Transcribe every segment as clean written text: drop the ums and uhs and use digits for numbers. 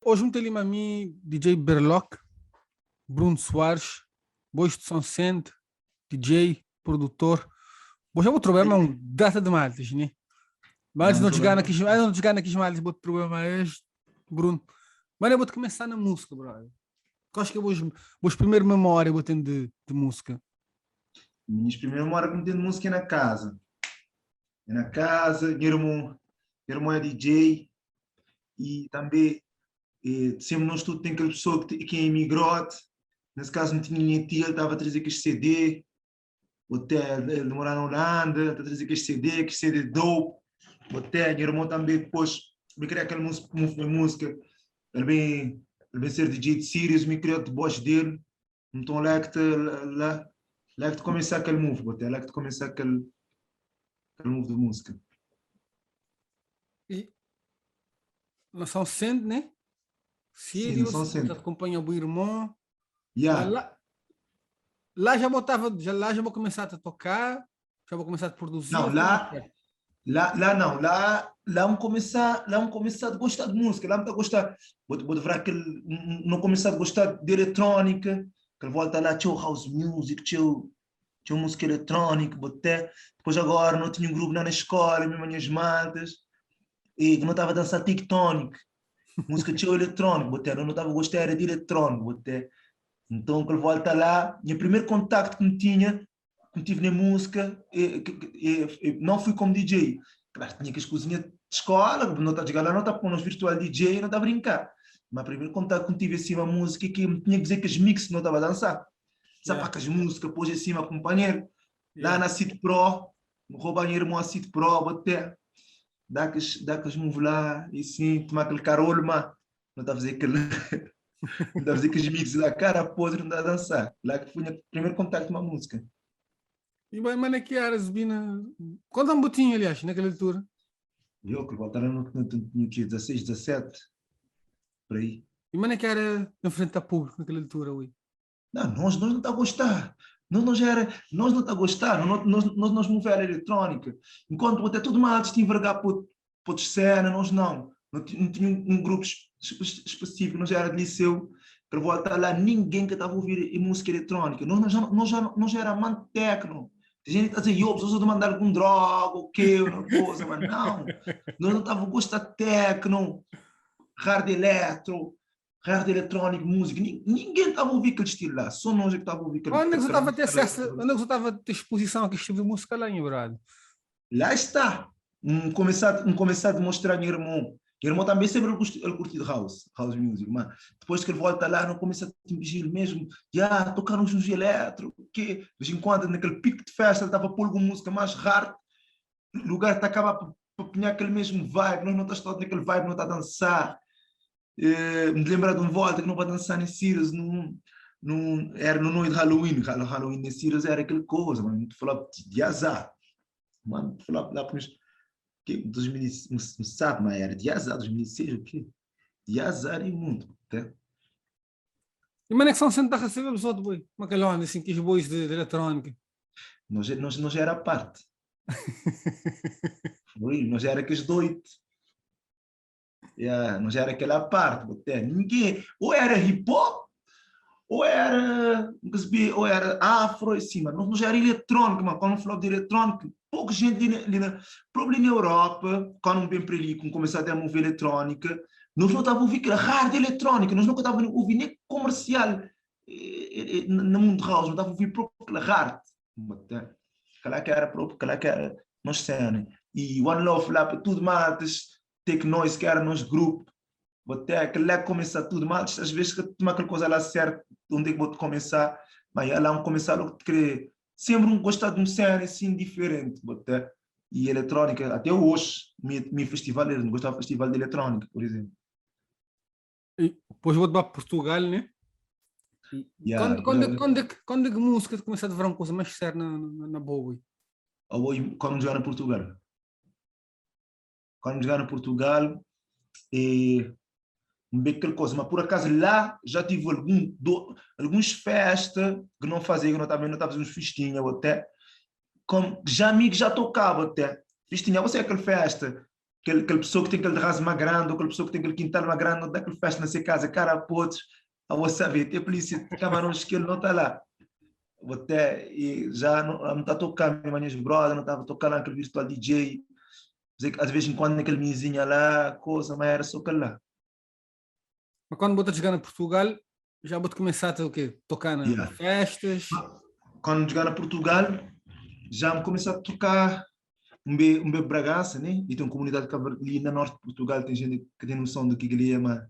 Hoje me ali a mim DJ Berlock, Bruno Soares, Bois de São Sente, DJ, produtor. Hoje eu vou trabalhar um data de maltas, né? Mas antes Não, de não chegar problema. naqueles, antes de chegar naqueles maltas, vou te problema Bruno. Mas eu vou te começar na música, brother. Eu acho que vou primeiro memória vou tendo de música. Minhas primeiras memórias que me tendo música é na casa. É na casa, meu irmão é DJ e também sempre no estudo tem aquela pessoa que é imigrante. Nesse caso não tinha minha tia, ele estava a trazer aquele CD, até ele morar na Holanda, estava a trazer aquele CD dope. Até meu irmão também depois me criou aquela música. Ele vem ser DJ de Sirius, me criou de voz dele. Então lá que te começar aquele move, até lá que te começar aquele move de música. E na São Sente, né? Sim, não são Sirius, já te sempre. acompanha o irmão. Mas Yeah. lá já botava, lá já vou começar a tocar, já vou começar a produzir Não, ou foi mais lá, perto? lá não, lá vamos começar a gostar de música, lá vamos gostar, vou ver aquele, não começar a gostar de eletrônica, que ele volta lá, tio house music, tio música eletrônica, até, depois agora não tinha um grupo lá na escola, mesmo minhas maltas, e não estava a dançar tectonic, música tio eletrônico, até, não estava a gostar era de eletrônico, até. Então, quando volta lá, o primeiro contacto que me tive na música, não fui como DJ. Claro, tinha que as cozinhas de escola, não está a chegar lá, não está a pôr nos virtual DJ, não está a brincar. Mas o primeiro contato que me tive assim, uma música que me tinha que dizer que as mix não estava a dançar. Sabe Yeah, para que as músicas, pôs assim, uma companheiro, lá yeah. na Cid Pro, roubar dinheiro, irmão, a Cid Pro, até, dá que as move lá, e assim, tomar aquele carolho, mas não está a fazer aquele. Não dá a dizer que os mixes da cara podre não dá a dançar. Lá que foi o primeiro contacto com uma música. E bem, mas naquela era Zibina. Quanto um botinho, aliás, naquela altura? Eu que voltaram no tinha 16, 17, por aí. E mas naquela era em frente a público, naquela altura, ui. Não, nós não está a gostar. Nós não está a gostar. Nós movemos a eletrónica. Enquanto até tudo mais tinha envergar para cena, nós não. Não tinha um grupo específico, nós já era de liceu, para voltar lá, ninguém que estava a ouvir música eletrónica. Nós já era amante techno. Tem gente que está a dizer, eu preciso de mandar algum droga, o quê, uma coisa, mas não. Nós não estávamos a gostar de techno, hard electro, hard eletrónico, música. Ninguém estava a ouvir aquele estilo lá, só nós é que estava a ouvir Onde é que você aquela estava a ter música. acesso, onde é que você estava a ter exposição a que tipo de música lá em Brado? Lá está. Começar a demonstrar ao meu irmão. Meu irmão também sempre ele curtiu house music, mas depois que ele volta lá, não começa a tingir mesmo, já tocar uns eletro, que de vez em quando, naquele pico de festa, ele estava a pôr alguma música mais hard, o lugar está acaba para apanhar aquele mesmo vibe, nós não estamos todos naquele vibe, não está a dançar. Me lembra de um volta que não vai dançar em Sirius, era no noite de Halloween, Halloween em Sirius era aquela coisa, mano, falava de azar. Mano, falava lá para que 2000, não sabe, mas era de azar, 2006, o quê? De azar imundo. Tá? E mas é que são sempre a receber os outros, boi. Macalhão, assim, que os bois de eletrónica. Nós era a parte. Nós era aqueles doidos. Nós era aquela parte. Até. Ninguém. Ou era hip hop, ou era afro, assim, mas nós era eletrônico, mas quando falava de eletrônico, pouca gente próprio na Europa, quando vem para ali, começar a mover eletrônica, nós não estávamos a ouvir hard eletrónica, nós nunca estávamos a ouvir nem comercial no mundo house, não estávamos a ouvir próprio hard. Aquela que era nós cena. E One Love lá para tudo mais, Take Noise que era nosso grupo, até aquele lá começa tudo, mas às vezes que toma aquela coisa lá certo, onde é que vou começar, mas lá vamos começar logo a querer, sempre gostar de um cena assim diferente, até, e eletrônica, até hoje, meu festival, eu não gostava de festival de eletrônica, por exemplo. E depois vou para Portugal, né? E Yeah, depois, quando é que música te começa a ver uma coisa mais séria na boa, ui? quando jogar no Portugal, e bem aquela coisa, mas por acaso lá já tive algumas festas que não fazia, que não estava fazendo uns festinhas até, já amigos já tocava até, festinha, você é aquela festa, aquela pessoa que tem aquele terraço mais grande, ou aquela pessoa que tem aquele quintal mais grande, não dá aquele festa na sua casa, cara, podes, a você saber, tem polícia, camarões que ele não está lá. Até, e já não está tocando, minhas brother, não estava tocando aquele virtual DJ, dizer que às vezes quando naquele mizinha lá, coisa, mas era só aquele lá. Mas quando botas jogar na Portugal, já vou começar a o quê? Tocar nas Yeah. festas. Quando chegar na Portugal, já me comecei a tocar um bem Bragança, né? E tem uma comunidade que ali na norte de Portugal, tem gente que tem noção do que ele é, mas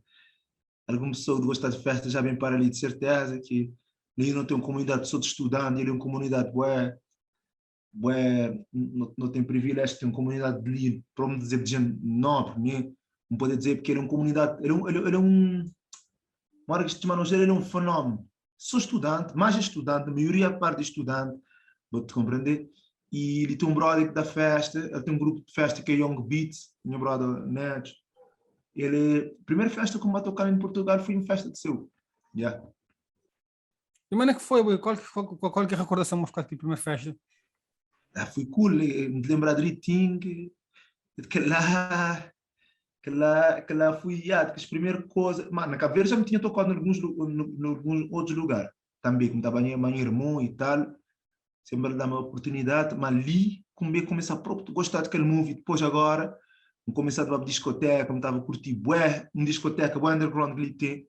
alguma pessoa que gosta de festa já vem para ali de certeza que ali não tem uma comunidade só de estudante, ele é uma comunidade boa, não tem privilégio, tem uma comunidade de ali, para me dizer de gente nobre, né? Não pode dizer porque ele é uma comunidade, ele é uma hora que este mano ele é um fenómeno. Sou estudante, mais estudante, a maioria parte de estudante, vou-te compreender. E ele tem um brother da festa, ele tem um grupo de festa que é Young Beats, meu brother Neto. Ele, a primeira festa que eu me tocar em Portugal foi em festa de seu. Yeah. E mano, é que foi, boy? Qual que é a recordação que ficar aqui primeira festa? Ah, foi cool, me lembrar direitinho que lá fui, yeah, que as primeiras coisas, mano, na Caveira já me tinha tocado em alguns outros lugares, também, como estava minha irmã e tal, sempre dá uma oportunidade, mas ali, como eu comecei a próprio gostar daquele movie, depois agora, comecei a ir para a discoteca, me estava a curtir, bué, uma discoteca, bué underground que ele tem,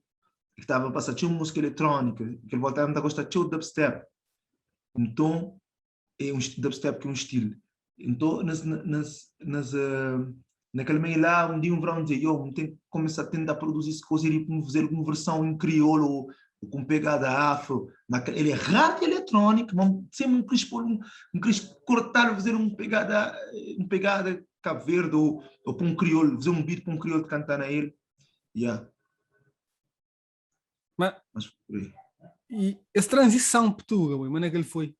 que estava a passar, tinha música eletrónica, que ele voltava a gostar, tinha o dubstep, então, é um dubstep que é um estilo. Então, naquele meio lá, um dia um verão dizer, eu tenho que começar a tentar produzir essa coisa e fazer uma versão em crioulo ou com pegada afro. Ele é rádio eletrónico, vamos sempre queres cortar, fazer uma pegada Cabo Verde ou para um crioulo, fazer um beat para um crioulo de cantar na ele. Yeah. Mas por aí. E essa transição para tu, boy, mano, é que ele foi?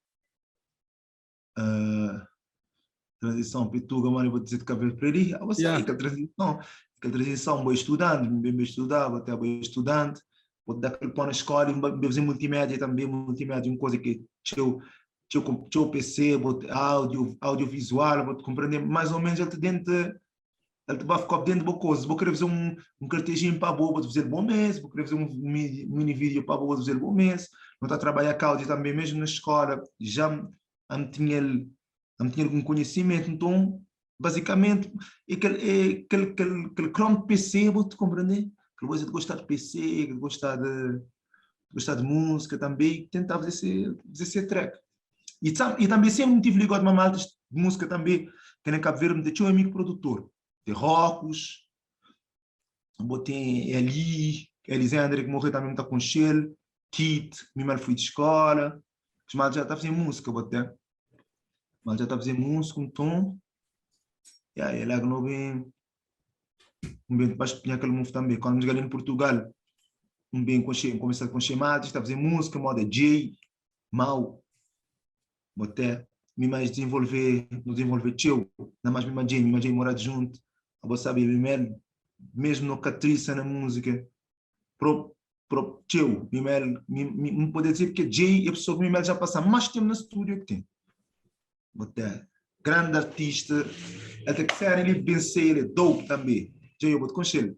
Transição Pituga, mano, eu vou dizer de cabelo para ali, eu vou sair com a transição, vou estudando, bem estudar, vou até bem estudante, vou dar aquele pão na escola, e vou fazer multimédia também, multimédia, uma coisa que tinha o PC, vou audiovisual, vou te compreender, mais ou menos ele te dentro, ele te vai ficar dentro de boa coisa, vou querer fazer um cartezinho para a boa, vou fazer bom mês, vou querer fazer um mini vídeo para a boa, vou fazer bom mês, vou estar a trabalhar com áudio também, mesmo na escola, já me tinha ele não tinha algum conhecimento, então, basicamente, é aquele Chrome PC, vou-te compreender? Que você gostar de PC, que gostar de música também, tentava fazer esse track. E também sempre me tive ligado a malta de música também, que na Cabo Verde tinha um amigo produtor, de Rocos, botei Elisandra, que morreu também, está com Shell, Kit, me mal fui de escola, os malta já está fazendo música, botei. Mas já está fazendo música, então, e aí lá que não vem, depois tinha aquele move também. Quando eu cheguei ali em Portugal, comecei com chamadas, está fazendo música, moda J, Mau, até me mais desenvolver teu, não mais me J morar junto, a você sabe, mesmo no catriça na música, pro teu, me pode dizer que J é a pessoa que me já passa mais tempo no estúdio que tem. Até grande artista, até que serem ele vencer, ele dope também. Já eu vou te conselho.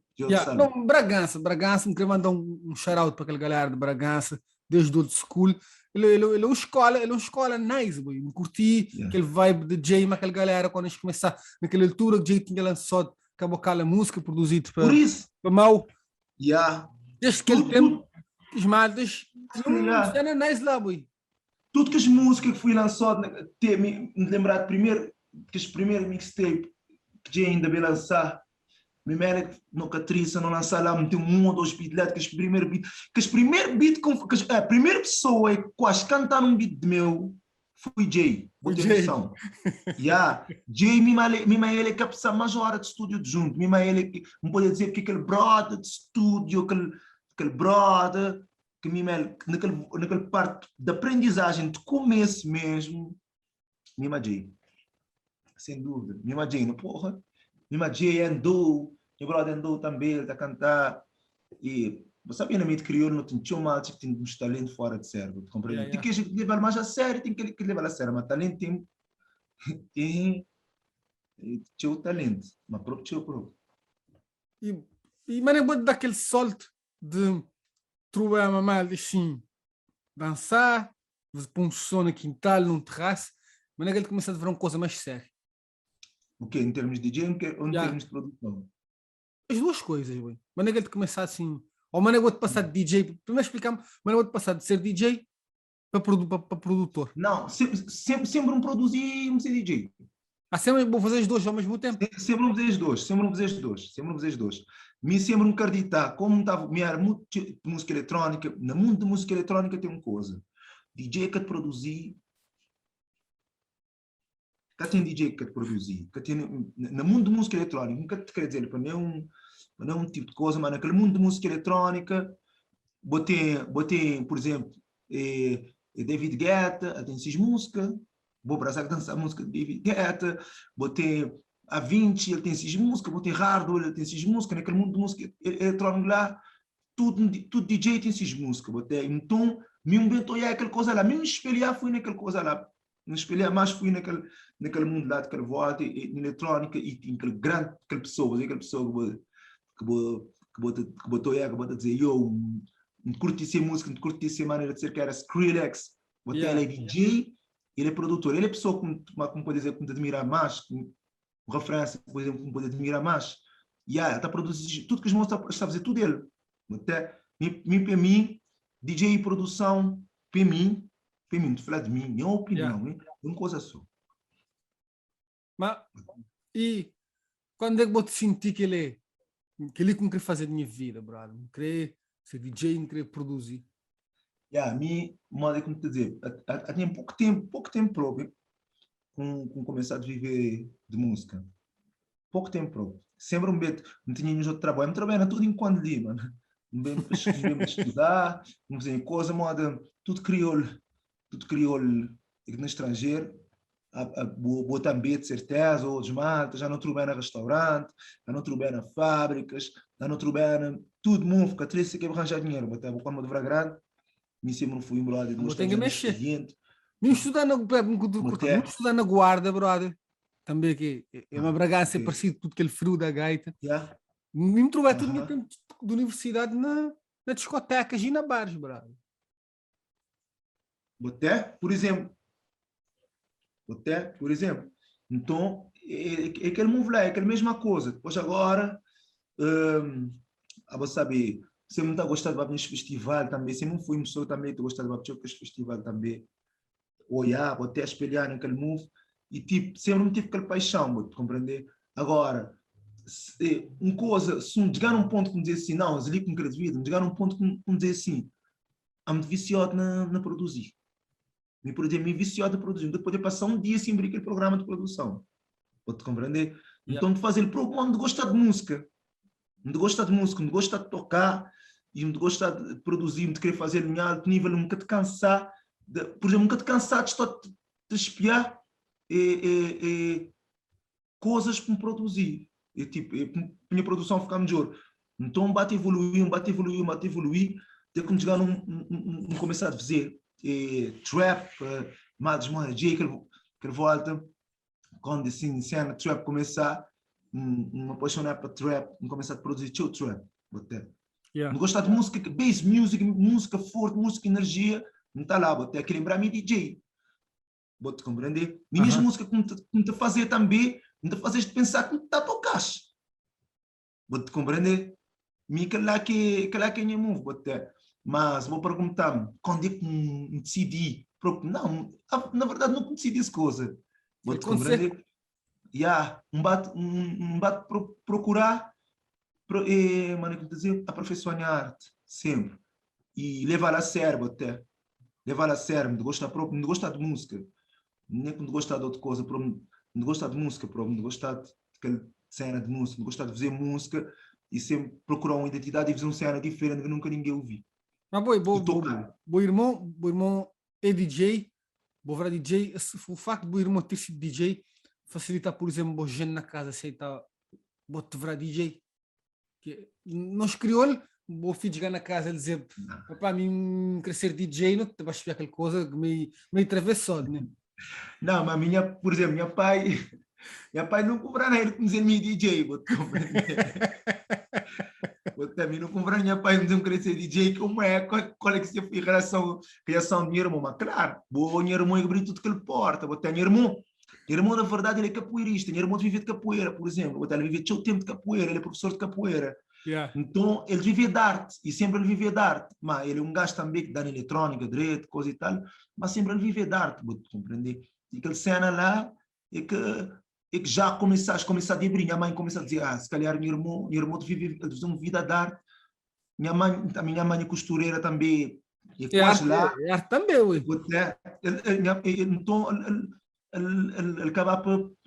Não, Bragança, me queria mandar um shout-out para aquela galera de Bragança, desde o old school. Ele é uma escola nice, boy. Me curti aquele vibe de Jay, mas aquela galera, quando a gente começar, naquela altura que Jay tinha lançado aquela música produzida para Mau. Desde aquele tempo, os maltas, não cena nice lá, boy. Tudo que as músicas que fui lançado, me lembrar primeiro, que os primeiros mixtape que Jay ainda vai lançar, me lembra que no Catriça não lançar lá, meteu um ou dois beats lá, que os primeiros beat, a primeira pessoa que quase cantar um beat meu foi Jay, vou ter noção. Jay, mima ele que precisa mais hora de estúdio junto, mima ele, não pode dizer que aquele brother de estúdio, aquele brother, que naquele parte da aprendizagem, de começo mesmo, mima Jay. Sem dúvida, mima Jay, não porra. Mima Jay andou, meu brother andou também, ele está a cantar. E você sabe, na mente crioulo não tinha mal, tem uns talentos fora de sério, compreende? Tem que levar mais a sério, tem que levar a sério, mas talento tem Tinha o talento, mas próprio tinha o próprio. E mas é bom dar aquele salto de trovar uma mal assim, dançar, pôr um som no quintal, num terraço, mas naquele começa a ver uma coisa mais séria. O quê? Em termos de DJ ou em Já, termos de produção? as duas coisas, bem. Mas naquele começar assim, ou mas eu vou-te passar de DJ, primeiro explicar-me, mas eu vou-te passar de ser DJ para produtor. Não, sempre um produzir um ser DJ. Ah, sempre vou fazer os dois ao mesmo tempo. Sempre um fazer dois, sempre um fazer dois, sempre um fazer dois. Me sempre um acreditar, como estava, me era muito de música eletrónica, no mundo de música eletrónica tem uma coisa, DJ que te produzir, cá tem DJ que te produzir, cá tem, no mundo de música eletrónica, nunca te quer dizer, para não é um tipo de coisa, mas naquele mundo de música eletrónica, botei por exemplo, David Guetta, tem seis músicas, vou abraçar dançar a música de David Guetta, botei a 20, ele tem seis músicas, botei Hardwell, ele tem seis músicas, naquele mundo de música eletrónica lá, tudo DJ tem seis músicas, botei, então, me inventou aquela coisa lá, me espelhar fui naquela coisa lá, me espelhar mais fui naquele mundo lá, daquela volta, eletrónica, e aquele grande, aquela pessoa que botou aí, que botou a dizer, eu não curti essa música, não curti essa maneira de ser, que era Skrillex, botei ele é DJ, ele é produtor, ele é pessoa como pode dizer, como te admirar mais, com referência, por exemplo, como pode admirar mais, e ele está produzindo tudo que os moços está a fazer, tudo ele, até, para mim, DJ e produção, para mim, não falar de mim, minha opinião, é uma coisa só. Mas, e quando é que vou te sentir que ele que não queria fazer da minha vida, brother? Não queria ser DJ, não queria produzir. A mim, modo como te dizer, há pouco tempo próprio, com começar a viver de música. Pouco tempo próprio. Sempre um beto, não tinha nenhum outro trabalho. Eu trabalhava tudo enquanto ali, mano. Não bem para estudar, não fazia coisa, moda, tudo crioulo no estrangeiro. Boa também, de certeza, ou desmata, já não trabalhei na restaurante, já não trabalhei na fábricas, já não trabalhei tudo, mundo, que a três que arranjar dinheiro, mas quando eu devia grande, me sempre fui embora de Vou ter que mexer. expediente. Mesmo estudar na guarda, brother. Também que é uma Bragança, é parecido tudo aquele frio da gaita. Yeah. Me trouxe tudo no tempo de universidade na discotecas e na bares, brother. Até, por exemplo. Então, é aquele move lá, é aquela mesma coisa. Depois agora, vou saber, se eu não está gostando de festival também, se não fui pessoa também, estou gostando de este festival também, olhar, vou até espelhar naquele move, e tipo, sempre me tive aquela paixão, vou compreender? Agora, uma coisa, se não chegar num ponto como dizer assim, não, ali com credibilidade, chegar num ponto como dizer assim, amo viciado na produzir. Me viciado a produzir, não poder passar um dia sem abrir aquele programa de produção. Pode compreender? Então, de fazer o programa, de gostar de música, de gostar de tocar, e de gostar de produzir, de querer fazer em alto nível, nunca te cansar, por exemplo, nunca te cansar de espiar coisas para produzir. Tipo, minha produção ficar melhor. Então, bate evoluir, até quando chegar começar a fazer trap, mais DJ que volta, quando assim, cena trap começar, me apaixonar para trap, começar a produzir teu trap. Não gostar de música, bass music, música forte, música energia, não está lá, até que lembrar-me DJ. Vou te compreender? Minhas músicas que te fazer também, não te fazes pensar que está a tocar. Vou te compreender? Que lá que é minha move, mas vou perguntar-me, quando é que me decidi? Não, na verdade não decidi essa coisa. Vou te compreender? Bate procurar, aperfeiçoar a arte, sempre. E levar a sério até. Levar a sério, de gostar próprio, de gostar de música. Nem de gostar de outra coisa, de gostar de música, de gostar de aquela cena de música, de gostar de fazer música e sempre procurar uma identidade e fazer uma cena diferente que nunca ninguém ouviu. Mas bom irmão é DJ, vou virar DJ, o facto do irmão ter sido DJ facilita, por exemplo, a gente na casa aceitar, vou te virar DJ. Nós crioulos, vou filho chegar na casa e dizer, papá, mim crescer DJ, não te vais ver aquela coisa meio atravessado, né? Não, mas por exemplo, minha pai Meu pai não compra nada, ele como dizer me DJ, vou te compreender. Vou também não comprar minha pai me dizer um querer ser DJ, como é, qual é que se foi a criação de minha irmã? Mas claro, minha irmã abriu tudo que ele porta, vou ter minha irmã, na verdade, ele é capoeirista, minha irmã vive de capoeira, por exemplo, vou ter ele vive todo o tempo de capoeira, ele é professor de capoeira. Yeah. Então, ele vivia de arte, e sempre ele vivia de arte. Mas ele é um gajo também que dá na eletrônica, direito, coisa e tal, mas sempre ele vivia de arte, vou compreender. E aquela cena lá é que já começa a abrir. Minha mãe começa a dizer, se calhar minha irmã vive uma vida de arte. A minha mãe é costureira também, é quase lá. É arte também, ué. Então, ele acaba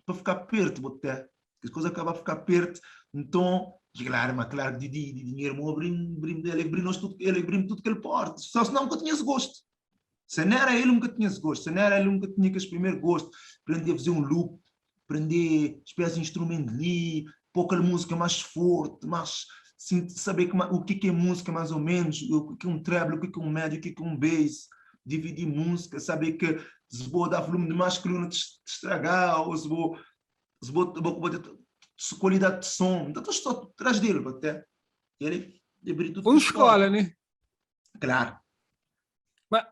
para ficar perto, as coisas acabam a ficar perto. Então, claro, de dinheiro, ele abriu tudo que ele pode. Só se não nunca tinha esse gosto. Se não era ele, nunca tinha esse gosto. Se não era ele, nunca tinha esse primeiro gosto. Aprender a fazer um loop, aprender espécies de instrumento ali, pouca música mais forte, mais saber o que é música mais ou menos, o que é um treble, o que é um médio, o que é um bass, dividir música, saber que se vou dar volume de mais coluna te estragar, ou se vou qualidade de som. Então, estou atrás dele, até. Ele abriu tudo. Foi escola, né? Claro. Mas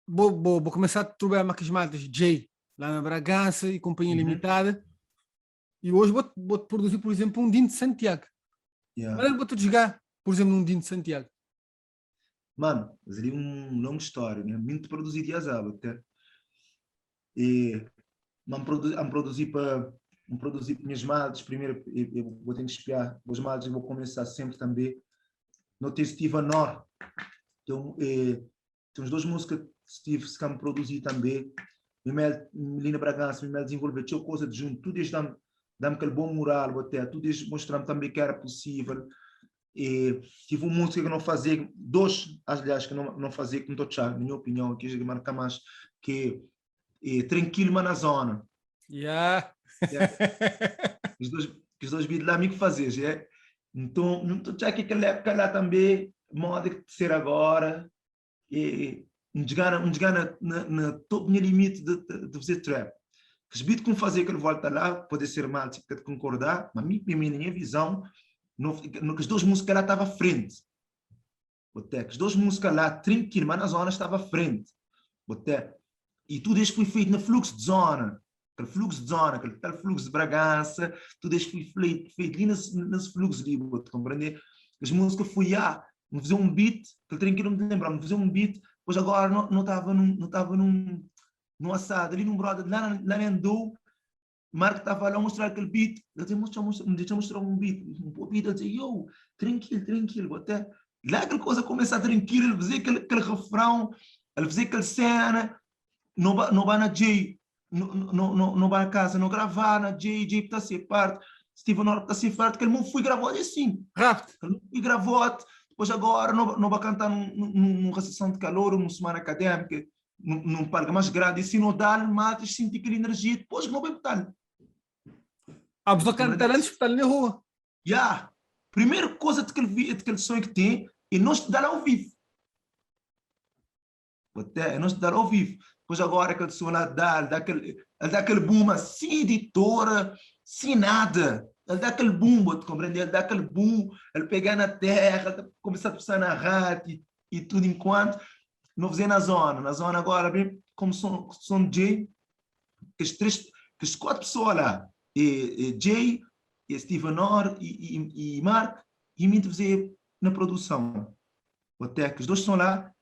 vou começar a trabalhar com as maltas J, lá na Bragança e Companhia Limitada. E hoje vou produzir, por exemplo, um Dino de Santiago. Mas eu vou-te jogar, por exemplo, um Dino de Santiago. Mano, mas ali uma longa história, né? Muito produzido e azava até. E produzir para minhas malhas. Primeiro, eu vou ter que espiar as malhas e vou começar sempre também. No tem Steve Anor. Então, tem uns dois músicas que Steve se me produzir também. Melina Bragança, me desenvolver tinha coisa de junto. Tudo isso dá-me aquele bom moral, até. Tudo isso mostrando também que era possível. E tive uma música que não fazia, aliás, que não fazia, que não estou na minha opinião, aqui já marca mais, que é Tranquilo, mas na zona. Yeah. Os dois vídeos lá, amigo, fazer, já. Então, não estou já que aquela época lá também, moda que ser agora, e um desgana na top minha limite de fazer trap. Os beats que fazer que ele volta lá, pode ser mal, se pode concordar, mas a minha visão, no que as duas músicas lá estavam à frente. As duas músicas lá, tranquilo, mas na zona estava à frente. E tudo isso foi feito no fluxo de zona. Aquele fluxo de zona, aquele tal fluxo de Bragança, tudo isso foi feito ali nesse fluxo ali, compreender? As músicas fui, me fazer um beat, que tranquilo me lembrar, me fazer um beat, pois agora não estava num assado, ali num brother, lá na Endo, Marco estava lá a mostrar aquele beat, ele me deixou mostrar um beat, ele dizia, tranquilo, até lá aquela coisa começa a tranquilo, ele fazia aquele refrão, ele fazia aquela cena, não vai na J, não vai na casa, não gravar na J está a ser parte, Steve Norte está a ser parte, que ele não foi gravado assim, ele não foi gravado, depois agora não vai cantar numa sessão de calor, numa semana académica, num palco mais grande, e se não dá, matas, sentir aquela energia, depois não vai botar. Mas não cantar antes, botar na rua. Primeira coisa de aquele sonho que tem, é não estudar ao vivo. É não estudar ao vivo. Depois agora aquele som lá dá aquele boom sem editora, sem nada. Ele dá aquele boom, te compreender? Ele dá aquele boom, ele pegar na terra, começar a passar na rádio e tudo enquanto não fazer na zona. Na zona agora, bem, como som DJ, as quatro pessoas lá, Jay, Steve Nor e Mark, e me fazer na produção. Até que os dois estão lá,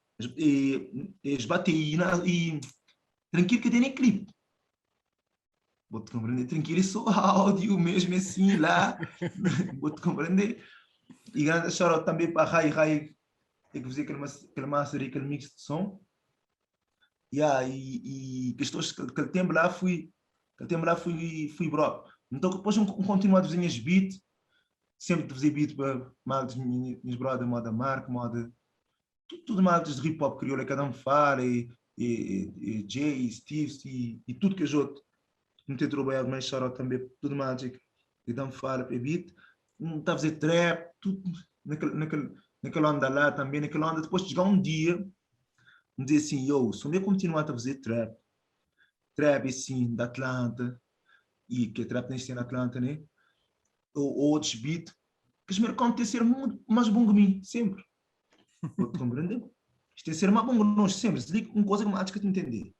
eles batem e tranquilo que tem nem clipe. Vou-te compreender, tranquilo, só áudio mesmo assim lá, vou-te compreender. E grande shout também para a Rai, que fazer aquele master e aquele mix de som. E questões que aquele tempo lá fui bro. Então depois continuo a fazer minhas beats, sempre fazer beat para maltes, minhas brothers, moda Marco, moda tudo maltes de hip hop crioula, cada um fala, e Jay, Steve, e tudo que eu outro. Não tenho trabalhado mais chorou também, tudo maltes que cada um fala para beat. Não está a fazer trap, tudo naquela onda lá também, naquela onda. Depois de chegar um dia, me dizer assim, se eu continuar a fazer trap assim, da Atlanta, e que é trap neste em Atlanta, né? Ou outros beats, que os mercados têm que ser muito mais bom que mim, sempre. Pode compreender? Isto tem que ser mais bom que nós, sempre. Se liga uma coisa que mais que te entender.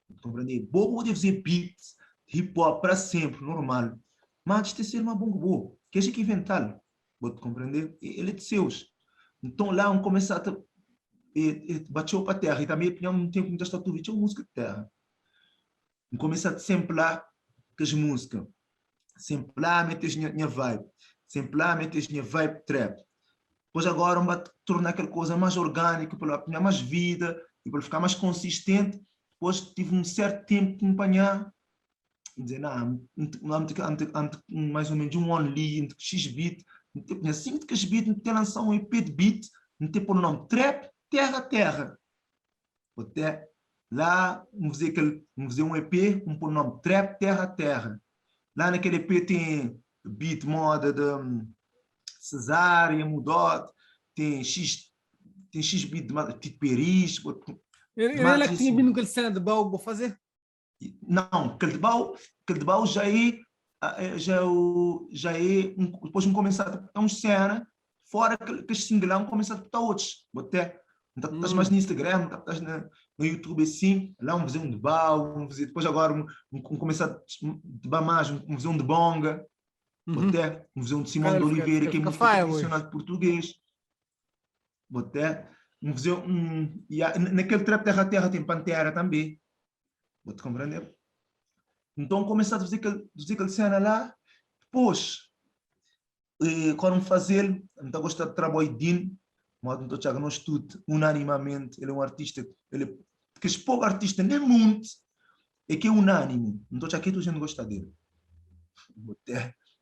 Pode compreender? Bobo deve fazer beats, hip hop para sempre, normal. Mas isto tem que ser mais bom que bobo. Que é que inventar? Pode compreender? Ele é de seus. Então lá um começa a bateu para a terra e também a opinião não tem muita estatura, é uma música de terra. Um começa a sempre lá com as músicas. Sempre lá metes minha vibe. Sempre lá metes minha vibe trap. Depois agora vai tornar aquela coisa mais orgânica, para apanhar mais vida e para ficar mais consistente. Depois tive um certo tempo de me apanhar, dizer, não, mais ou menos um only, X beat, assim que X beat, ter lançar um EP de beat, ter por nome Trap, Terra a Terra. Até lá, vamos fazer um EP, por nome Trap, Terra a Terra. Lá naquele EP tem beat moda de Cesária, Mudot, tem X beat de Tito Peris, Ele é que tinha vindo naquele cena de Bau, vou fazer? Não, aquele de Bau já é depois de começar a botar uns cena, fora que os singlão começar a botar outros. Até, não estás mais no Instagram, não estás no YouTube assim, lá vamos fazer um de Bau, vamos fazer, depois agora começar a debar mais, vamos fazer um de Bonga, até, vamos fazer um de Simão de Oliveira, que é muito tradicional de português. Até, vamos fazer naquele trap Terra a Terra tem Pantera também. Vou te compreender? Então começar a fazer aquele cena lá, depois, quando fazer, não gosto de trabalhar de mas não estou no estudo unanimamente, ele é um artista, que os poucos artistas nem muito, é que é unânime, não estou aqui, a gente gosta dele.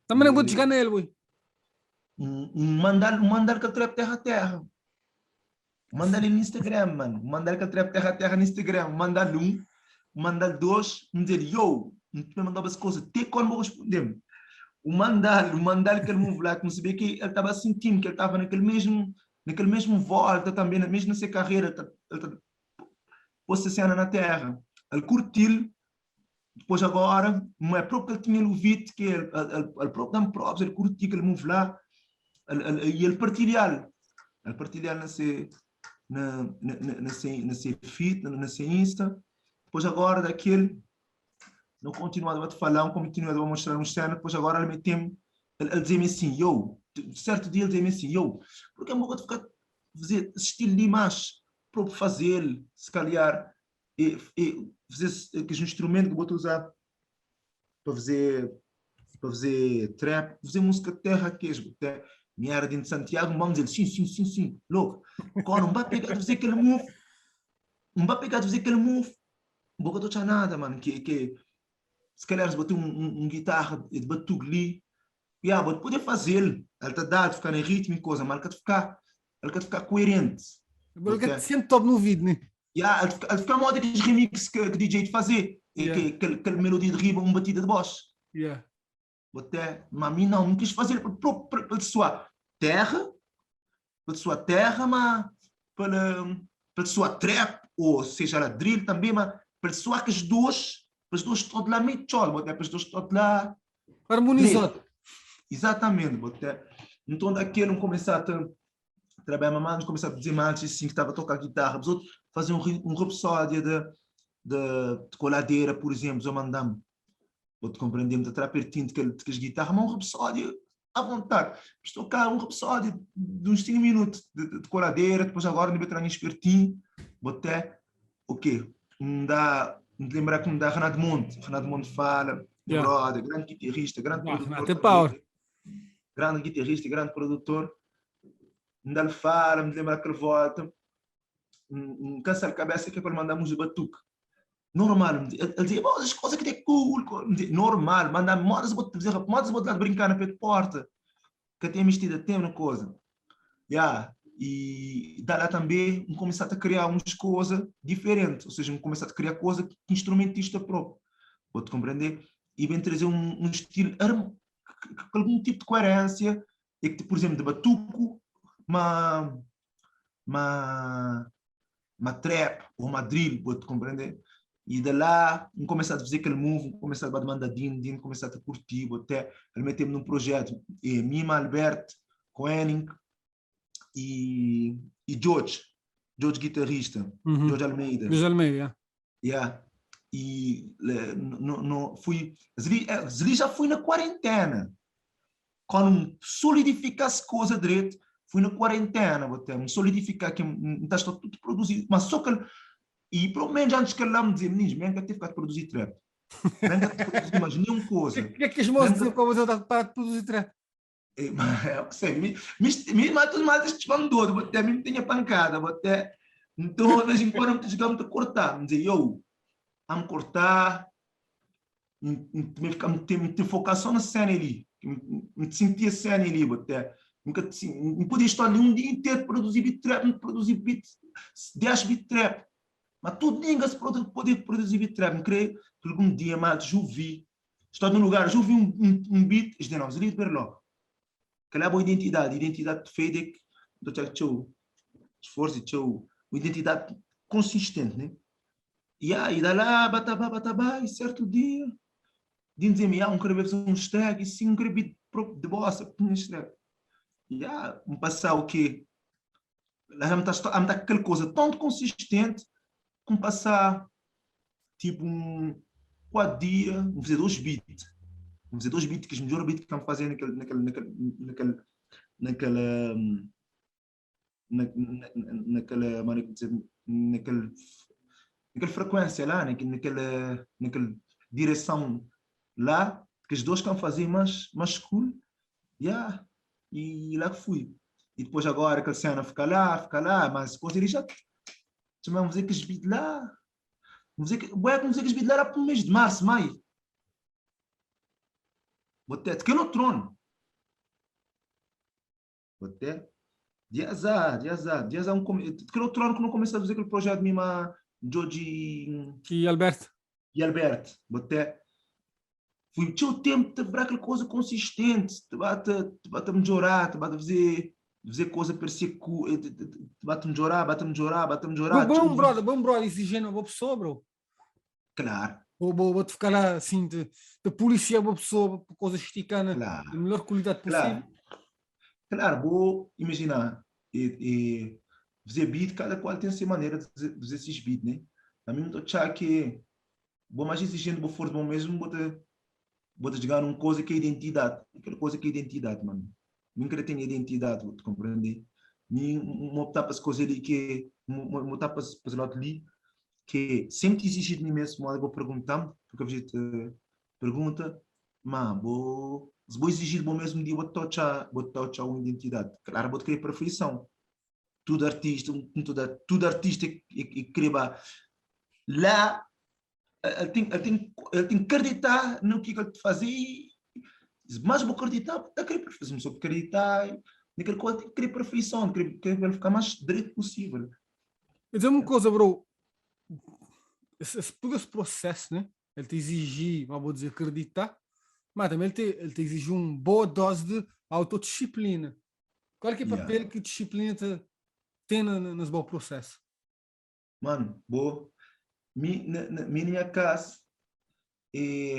Também não vou chegar nele, ui. Mandar que ele trap terra a terra. Manda ele no Instagram, mano. Manda ele que ele trap terra a terra no Instagram. Manda um, manda dois, me dizer, yo, não te mandava as coisas, até quando vou responder. O mandar que ele me lá, como se vê que ele estava sentindo, que ele estava naquele mesmo volta também, mesmo nessa carreira, ele pôs a cena na terra. Ele curtiu, depois agora, não é próprio que ele tinha ouvido, que ele próprio dá-me provas, ele curtiu que ele me lá, e ele partilhar nesse feed, nesse Insta, depois agora daquele, não continuava a falar, não continuava a mostrar um cena, depois agora ele meteu-me, ele dizia-me assim, certo dia ele dizia-me assim, porque eu vou ficar fazer esse estilo de imagem para fazer, se calhar, e fazer aqueles instrumentos que eu vou usar para fazer trap, fazer música de terra que é minha área de Santiago, vamos dizer, sim, louco, quando não vai pegar de fazer aquele move, não vou tocar nada, mano, que se calhar se botar um guitarra de batuque ali, vou poder fazer, ele está dado, ficar em ritmo e coisa, mas ele quer ficar coerente. Ele quer sempre top no vídeo, né? Ele fica moda aqueles remixes que o DJ de fazer, aquela melodia de riba, uma batida de voz. Até, mas a mim não quis fazer para sua terra, mas para sua trap, ou seja, a drill também, mas para sua que as duas estão lá meio tchol, para as duas estão lá harmonizado. Exatamente, então daqui não começar a trabalhar mais, começar a dizer mais assim que estava a tocar guitarra, mas outros fazer um rapsódia de coladeira, por exemplo, eu mandamos, vou-te compreender, de estar pertinho que as guitarras, mas um rapsódia à vontade, estou cá um rapsódia de uns 5 minutos de coladeira, depois agora me entrar espertinho, até o quê? Me lembrar que me dá Renato Monte fala, meu brother, grande guitarrista, grande produtor, grande guitarrista, grande produtor, me dá-lhe fala, me lembra que ele volta, cansa a cabeça que é para mandar música de batuque. Normal, ele dizia, as coisas que é cool, normal, manda modas, vou lá brincar na porta, que tem mexida, tem uma coisa. E dá lá também, começar a criar umas coisas diferentes, ou seja, começar a criar coisa que instrumentista próprio, vou-te compreender? E vem trazer um estilo, algum tipo de coerência, é que, por exemplo, de batuco, uma trap ou uma drill, vou-te compreender? E de lá, começar a fazer aquele move, começar a mandar din, começar a curtir, até ele meteu-me num projeto, Mima, Alberto, Koenig e George guitarrista, Uhum. George Almeida. Desde Almeida. Yeah. E fui, Zeli já fui na quarentena. Quando solidificasse coisa direito, fui na quarentena, me solidificar que está tudo produzido, mas só que e pelo menos antes que lá me dizia, meninos, bem que tive que produzir trap. Bem que produzir mais nenhuma coisa. O que é que os moços diziam para você para de produzir trap? É o que sei, me matam mais este bandoro, até me tinha pancada, até então de vez em quando me jogamos a cortar, me dizia, eu, amo cortar, me focar só na cena ali, me sentia a cena ali, até não podia estar nem um dia inteiro produzir beat trap, produzir beat, 10 beat trap. Mas tudo ninguém se pode produzir beat trap. Não creio que algum dia mais já vi. Estou num lugar, já vi um beat, isto não, Zeli de Berloc. Que é a boa identidade de Fedek, do teu esforço, uma identidade consistente, né? E aí, dá lá, bataba, e certo dia, dizem-me, quero ver um stack, e sim, quero beat de bossa, e me passar o quê? Lá me está aquela coisa tão consistente, como passar tipo 4 dias, vamos fazer 2 beats. Vamos fazer 2 beats, que é o melhor beat que estamos fazendo naquela frequência lá, naquela direção lá, que os dois estão fazendo mais cool. Yeah. E lá que fui. E depois agora aquela cena fica lá, mas depois ele já vamos fazer que os beats lá. Vamos dizer que os beats lá era para o mês de março, maio. Botei, que no trono. Botei. De azar. Que no trono que não comecei a fazer aquele projeto de mim, George E Alberto? e Alberto. Botei. Fui o tempo de ver aquela coisa consistente, te bate melhorar, te bate fazer coisa parecer te bate melhorar. Bom brother, exigente uma boa pessoa, bro. Claro, Vou-te ficar lá assim, de policiar uma pessoa por coisas esticando claro, da melhor qualidade possível. claro, vou imaginar, fazer beat, cada qual tem a sua maneira de fazer esses beats, né? A mim, eu acho que vou mais exigente, vou for bom mesmo, vou jogar uma coisa que é identidade, aquela coisa que é identidade, mano. Nunca tenho identidade, vou te compreender. Não optar para as coisas ali que, não optar para as lado ali, que sempre existe de mim mesmo, eu vou perguntar, porque a gente pergunta, mas vou exigir bom mesmo dia, vou touchar uma identidade. Claro, vou te querer perfeição. Tudo artista que creba lá, ele tem que acreditar no que ele faz e mas vou acreditar, está a querer perfeição, só acreditar naquele coisa, tem que querer perfeição, querer ficar mais direito possível. Quer dizer uma coisa, bro, todo esse processo, né? Ele te exige, vou dizer, acreditar, mas também ele te exige uma boa dose de autodisciplina. Qual é que é o Yeah. papel que a disciplina tem nesse bom processo? Mano, boa. Minha casa,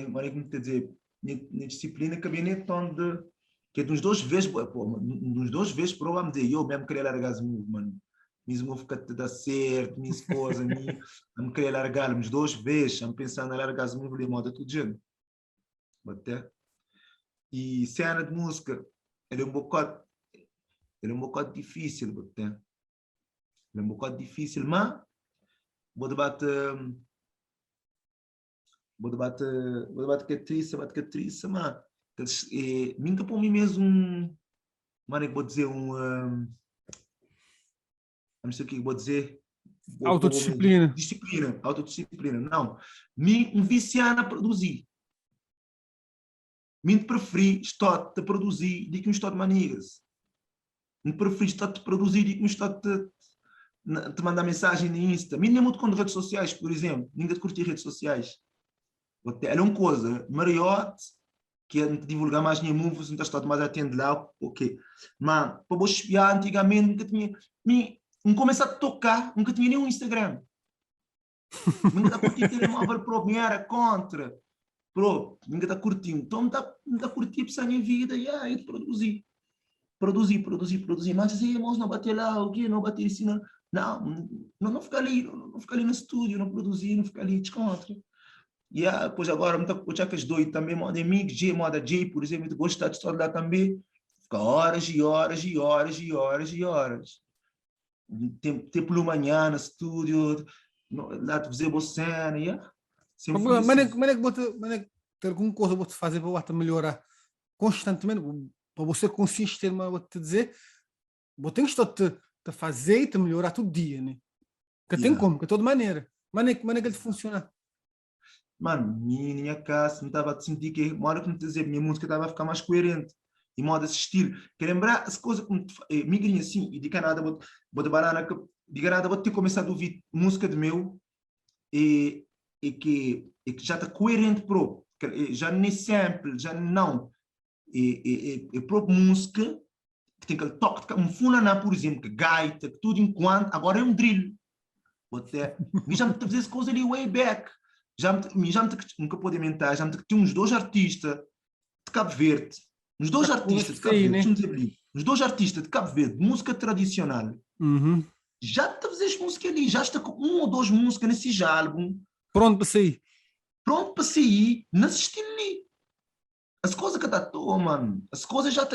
mas como te dizer, minha disciplina que vem onde que é de uns 2 vezes, pô, uns 2 vezes para eu dizer, eu mesmo queria largar as move, mano. Mesmo ficar te dar certo, minha esposa, me queria largar, uns 2 vezes, me pensando em largar as move de moda, tudo gente. Até. E cena de música, ele é um bocado difícil, até. Ele é um bocado difícil, mas vou debater que é triste, mas nunca para mim mesmo mano, que vou dizer não sei o que vou dizer, Autodisciplina. autodisciplina, não, me viciar a produzir, me preferi estar a produzir do que um estou de manigas, me preferi estar a produzir do que um estou te mandar mensagem no Insta, me nem muito com redes sociais, por exemplo, ninguém te curtir redes sociais. Era uma coisa, mariote, que é divulgar mais minha música, não está mais atento lá, ok. Mas, para vos espiar, antigamente, nunca tinha, não começar a tocar, nunca tinha nenhum Instagram. Ninguém está curtindo telemóvel pro, me era contra. Pro, ninguém está curtindo. Então, me está curtindo para a minha vida, e aí produzir. Produzir. Mas assim, irmãos, não bater lá, o quê? Não bater assim, não ficar ali, não ficar ali no estúdio, não produzir, não ficar ali descontra. E depois agora, muita coisa que doido também, moda amigo, moda J, por exemplo, eu gosto de estudar também. Fica horas e horas e horas e horas e horas. Tempo pela manhã no estúdio, lá te fazer boa cena, sempre fui Mas assim. é que ter alguma coisa vou te fazer para te melhorar constantemente, para você consistente, mas vou te dizer, vou ter que te fazer e te melhorar todo dia, né? Que tem como, que de toda maneira. Mas é que ele funciona. Mano, minha casa, não estava a sentir que, uma hora que me dizer, minha música estava a ficar mais coerente. E modo assistir. Que lembrar as coisas como migrem assim, e de Canadá, vou de banana, de Canadá, vou ter começado a ouvir música de meu, e que já está coerente pro, já nem sample, já não. E própria música, que tem aquele toque, um funaná, por exemplo, que gaita, que tudo enquanto, agora é um drill. Até, mas já me fazer essa coisa ali way back. Nunca pode mentir, já me tinha uns dois artistas de Cabo Verde, uns dois Já artistas de começa Cabo aí, Verde, né? deixa-me dizer ali, uns dois artistas de Cabo Verde, música tradicional, Uhum. já te fazes música ali, já está com um ou dois músicas nesse álbum, Pronto para sair. pronto para sair, nesse estilo ali. As coisas que está à toa, mano, as coisas já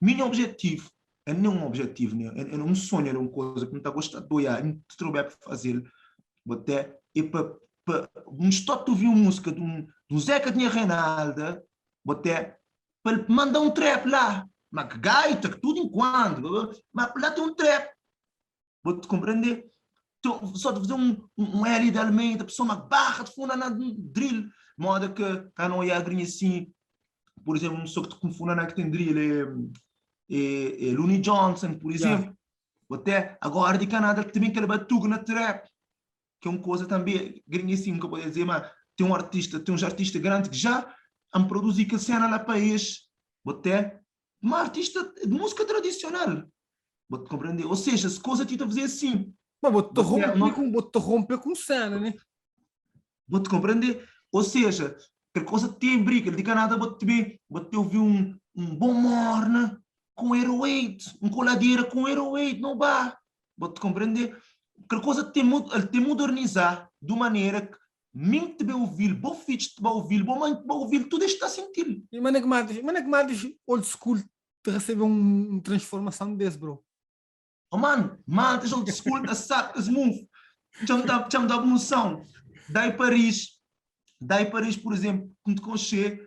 meu objetivo, é nenhum objetivo, né? É um sonho, é uma coisa que me está gostando de olhar, me trouxer para fazer, até, e para um stop de ouvir uma música de um Zeca Dinha Reinalda, até, para ele mandar um trap lá, mas que gaita, que tudo enquanto, mas lá tem um trap, vou-te compreender? Então, só de fazer um L de Almeida, a pessoa uma barra de fundo na drill, moda que não é agrinha assim, por exemplo, uma pessoa que confunda na que tem drill é Looney Johnson, por Já. exemplo, até agora de Canadá também que ele batuga na trap, que é uma coisa também gringuíssima, que eu posso dizer, mas tem uns artistas grandes que já han produzido que cena lá país, até uma artista de música tradicional, vou-te compreender? Ou seja, as coisas te fazer assim, Mas vou-te vou-te romper com cena, né? compreender? Ou seja, que coisa tem briga, de Canadá, vou-te ouvir um bom morna com Hero 8, um coladeira com Hero 8, não vá, vou-te compreender? Que coisa tem modernizar de maneira que mim te vai ouvir, bom fit te vai ouvir, bom mãe te vai ouvir, tudo está a sentir. E mas é que mais old school te receber uma transformação desse, bro. Oh, mano, malta, old school, da saca, smooth, chama da evolução. Daí Paris, por exemplo, quando conchei,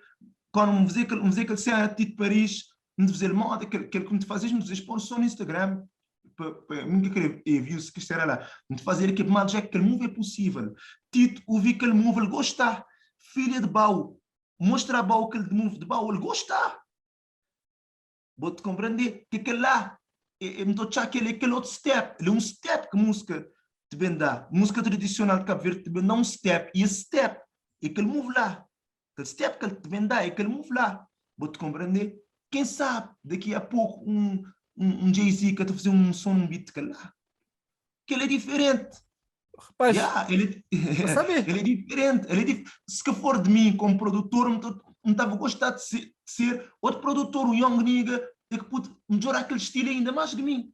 quando me dizer que você é de Paris, me dizer, moda, que me fazes, me dizes, pôr só no Instagram, para mim que queria viu se que isto era lá, me fazer que mal já que aquele move é possível. Tito, ouvi que ele move, ele gosta. Filha de Bau, mostra a Bau que ele move de Bau, ele gosta. Vou-te compreender que aquele lá, me estou a aquele outro step, ele é um step que música te vem dar. Música tradicional de Cabo Verde te vem dar um step, e esse step é aquele move lá. Aquele step que ele te vem dar é aquele move lá. Vou-te compreender? Quem sabe, daqui a pouco, um Jay-Z que está a fazer um som, um beat que lá. Que ele é diferente. Rapaz, Yeah, ele, para saber. ele é diferente. Se que for de mim como produtor, não estava a gostar de ser outro produtor, um young nigga, que pode melhorar aquele estilo ainda mais de mim.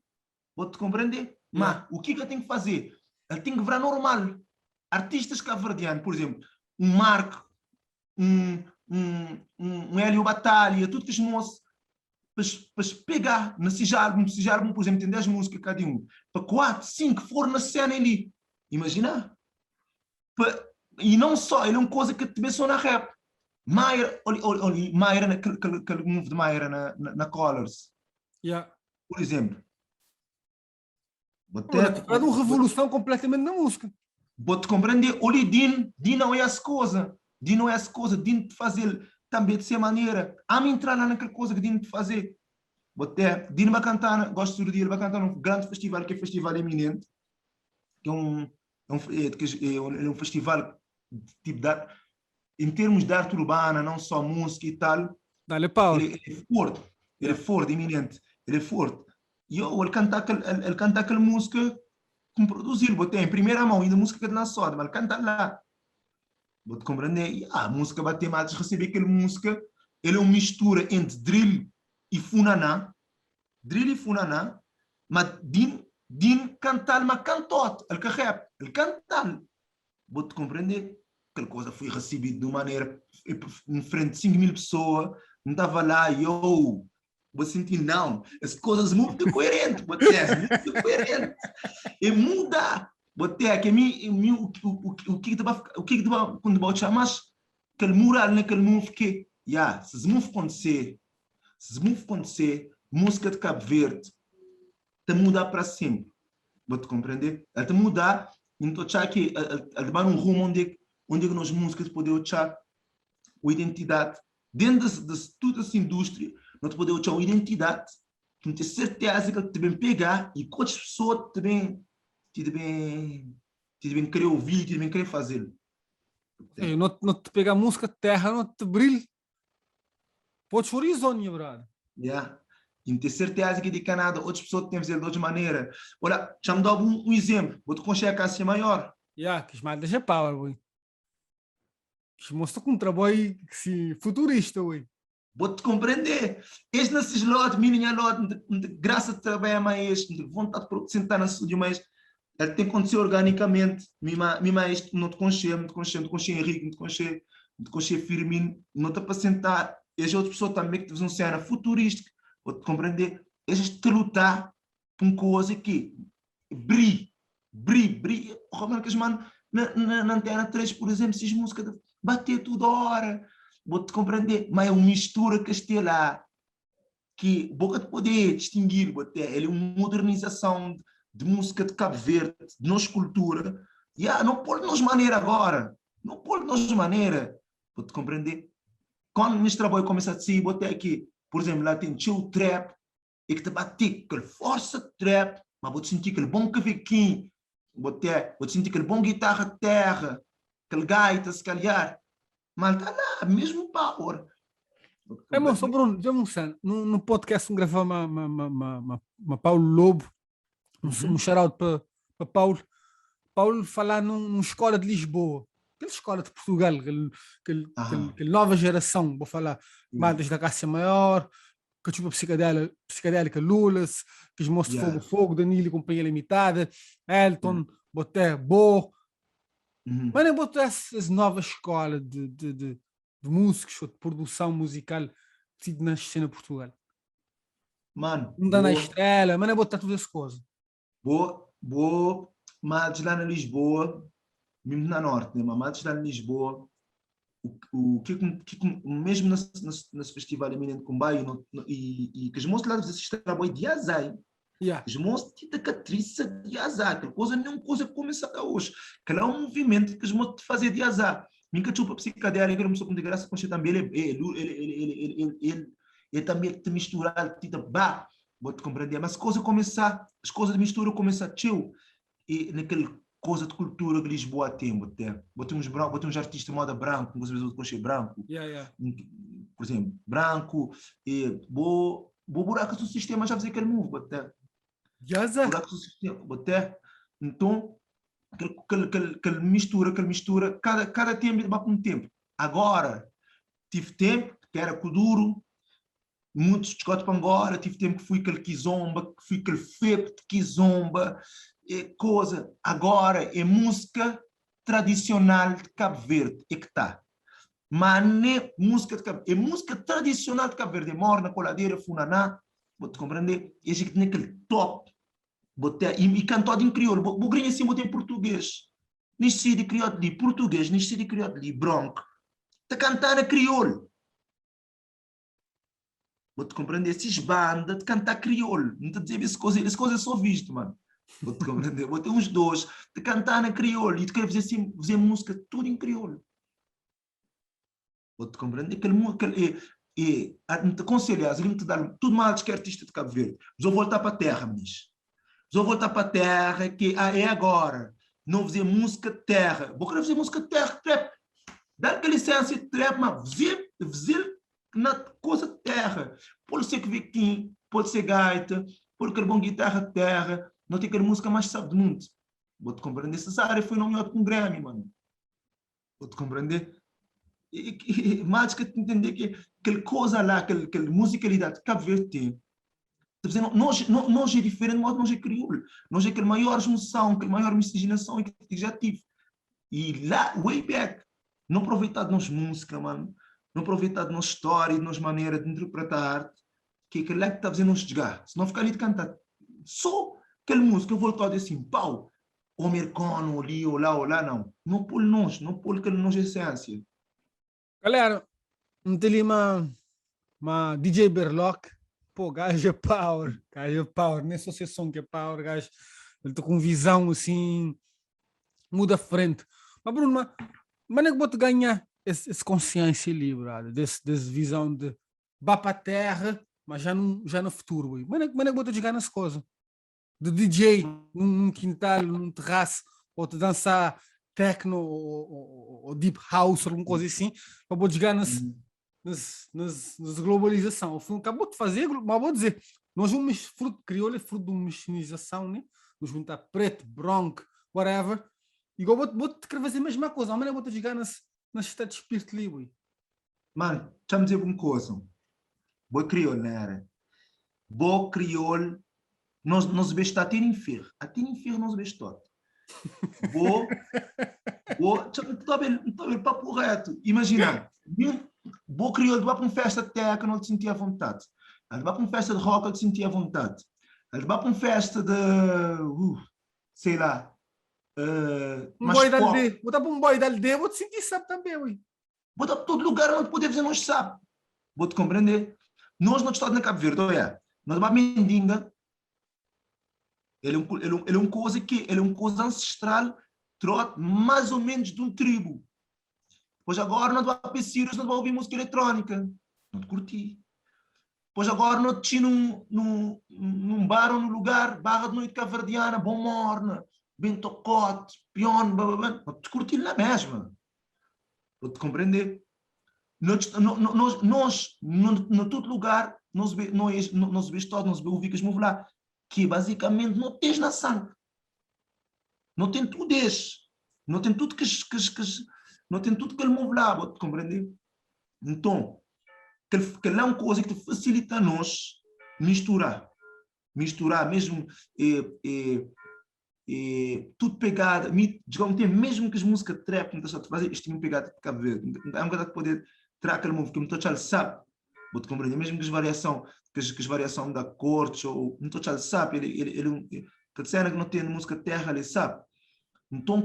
Vou-te compreender? Yeah. Mas o que eu tenho que fazer? Ele tem que virar normal. Artistas cabo-verdianos, por exemplo, um Marco, um Hélio Batalha, tudo que os moços, para pegar nesse álbum, por exemplo, tem 10 músicas cada um, para 4, 5 for na cena ali. Imagina? E não só, ele é uma coisa que também só na rap. Maia, olha, Maia, aquele move de Maia na Colors, Yeah. por exemplo. Olha, Até, faz uma revolução completamente na música. vou-te compreender, olha, Din não é essa coisa. Din não é essa coisa, Din de fazer também de ser maneira. A me entrar lá naquela coisa que Din de fazer. Até, Din vai cantar, gosto de dia, ele vai cantar num grande festival, que é o Festival Eminente, que é um festival tipo em termos de arte urbana, não só música e tal, Dá-lhe power. ele é forte, ele é Yeah. forte, eminente, ele é forte. E ele canta aquela música como produzir, botei em primeira mão, ainda música que não soda, mas canta lá. Vou te compreender. E a música bater mais, receber aquela música, ele é uma mistura entre drill e funaná, mas din cantar, mas cantote, ele que rap, ele cantar. Vou te compreender. Aquela coisa foi recebida de uma maneira, em frente de 5 mil pessoas, não estava lá, eu vou sentir, não, as coisas muito coerentes, muito coerente. E muda. Botei que o que quando vou chamar aquele mural naquele move que se move acontecer música de Cabo Verde te mudar para sempre, vou te compreender, ela te mudar, então já que ela vai num rumo onde nós músicas podemos achar a identidade dentro de toda essa indústria, nós podemos achar uma identidade que não tem certeza que te bem pegar e que outras pessoas te bem querer ouvir, te bem querer fazer. Não te pega a música terra, não te brilha. Podes horizonte, brother. Yeah. E não ter certeza que de Canadá outras pessoas têm que fazer de outra maneira. Olha, já me dá um exemplo. Vou-te conhecer a Cássia Maior. Que mais deixa power, boy. Que mostra com um trabalho futurista, boy. Vou-te compreender. Este nesses lotes, minha lote, graça de trabalhar mais, de vontade de sentar no estúdio mais, ele tem que acontecer organicamente. Mima este, não te conhecer, não te conhecer Henrique, não te conhecer Firmino, não te para sentar. E as outras pessoas também que te fazem uma cena futurística. Vou-te compreender. Eles te lutar por uma coisa que brilhe. Como é que mano, na Antena 3, por exemplo, se as músicas bater toda hora, vou-te compreender, mas é uma mistura que esteja lá, que boca de poder distinguir, ele é uma modernização de música de Cabo Verde, de nossa cultura, não pode nos maneira agora, não pode nos maneira, vou-te compreender. Quando neste trabalho começa a sair, botei aqui, por exemplo, lá tem o trap, e que te bate aquele força trap, mas vou-te sentir aquele bom cavaquinho, vou-te sentir aquele bom guitarra de terra, aquele gaita, se calhar, mas está lá, mesmo power. É, moço, Bruno, já no podcast gravava uma Paulo Lobo, um shout-out para Paulo. Paulo falar numa escola de Lisboa, aquela escola de Portugal, aquela nova geração, vou falar, bandas da Cássia Maior, que tipo psicadélica Lulas, que os moços Fogo, Danilo e Companhia Limitada, Elton, Boté, Bo. Mas nem botou essa nova escola de músicos ou de produção musical na cena de Portugal. Mano, não dá na estrela, mas nem botar todas as coisas. Boa, mas lá na Lisboa, mesmo na Norte, né? Mas lá na Lisboa, mesmo nesse festival eminente com Baio, e que os moços lá dizem trabalho de azai. Os moços têm catriça de azar, que coisa não é uma coisa que começa a hoje. Que é um movimento que os moços fazem de azar. Minha chupa psicadélica, ele começou com de graça, com também ele também te misturar, vou te compreender, mas as coisas de mistura começam a tio, e naquele coisa de cultura que Lisboa tem, botei uns artistas de moda branco, com os coxê branco, por exemplo, branco, e buraco do sistema já fazia aquele move, buraco do sistema, então, aquele mistura, cada tempo vai com um tempo. Agora, tive tempo, que era Kuduro, muitos descotos para agora, tive tempo que fui aquele Kizomba, que fui aquele febre de Kizomba, coisa. Agora é música tradicional de Cabo Verde, é que está. Mas não é música de Cabo Verde, é música tradicional de Cabo Verde, é morna, coladeira, funaná, vou-te compreender? E a gente tem aquele top, e cantado em crioulo, vou grinha assim, vou ter português. Nisso de crioulo ali, português, nisso de crioulo ali, bronco. Está cantando a crioulo. Vou-te compreender? Esses bandas de cantar crioulo. Não te dizer essas coisas só visto, mano. Vou-te compreender? Vou ter uns dois de cantar na crioulo e de querer fazer música tudo em crioulo. Vou-te compreender? Te aconselhar, te dar tudo mais que artista de Cabo Verde. Vou voltar para a terra, mas. Vou voltar para a terra, que é agora. Não fazer música de terra. Vou querer fazer música de terra, trap. Dá que licença de trap, mas fazer na coisa de terra. Pode ser cavaquinho, pode ser gaita, pode ser bom guitarra de terra. Não tem aquela música mais sabe do mundo. Vou te compreender. Cesária foi nomeado com Grammy, mano. Vou te compreender. Mas que te entender que aquela coisa lá, aquela musicalidade que Cabo Verde tem, nós é diferente, mas nós é crioulo. Nós é aquela maior junção, aquela maior miscigenação que já tive. E lá, way back, não aproveitar de nós música, mano. Não aproveitar de nós história, de nós maneira de interpretar a arte, que é aquele lá que está fazendo nos desgar. Se não ficar ali de cantar só aquela música, eu vou todo assim, pau, o americano, ali, ou lá, não. Não pôr nós, não pôr aquela nossa essência. Galera, não tem ali uma DJ Berlock. Pô, gajo é power, nem só ser som que é power, gajo, ele está com visão assim, muda a frente. Mas Bruno, mas é que vou-te ganhar essa consciência ali, brother, dessa visão de vá para a terra, mas já no futuro, ui. Mas é que vou-te jogar nas coisas, de DJ, num quintal, num terraço, ou te dançar techno ou deep house, alguma coisa assim, para vou jogar nas globalização. Acabou de fazer, mas vou dizer, nós vamos fruto de crioulo, é fruto de uma mexinização, né? Nós vamos estar preto, branco, whatever. E igual vou-te querer fazer a mesma coisa, mas eu vou-te jogar nas estado de espírito livre. Mano, deixa-me dizer uma coisa. Boa crioulo, não era? Boa crioulo, nós devemos estar até em ferro. Até em ferro nós devemos estar. Estou a ver papo reto. Imagina, vou crioulo, vai para uma festa de terra que não te sentia à vontade. Vai para uma festa de rock que te sentia à vontade. Vai para uma festa de, sei lá, Um mais boy da pop. aldeia, vou dar para um boy da aldeia, vou te sentir sabe também, ui. Vou dar para todo lugar onde poder fazer nós sabe. Vou-te compreender. Nós não estamos na Cabo Verde, olha. Nós vamos Mendinga. Ele é um coisa ancestral, trote mais ou menos de um tribo. Pois agora não vai para Sirius, não vai ouvir música eletrónica. Não te curti. Pois agora não te num bar ou num lugar, barra de noite cavardiana, bom morna, bem tocote, piano, blá, blá, blá. Não te curti na mesma. Vou te compreender. Nós, no todo lugar, nós vemos todo, nós vemos o que move lá, que basicamente não tens na sangue. Não tem tudo esse. Não tem tudo não tem tudo que ele move lá, vou te compreender? Então, que é uma coisa que facilita a nós misturar mesmo tudo pegado, digamos, mesmo que as músicas trap não estão a fazer, isto tem pegado de Cabo Verde, é um bocado de poder trazer aquele move que não estou a sabe, vou te compreender, mesmo que as variação da corte, ou não estou a sabe, que cena que não tem música terra, ele sabe, então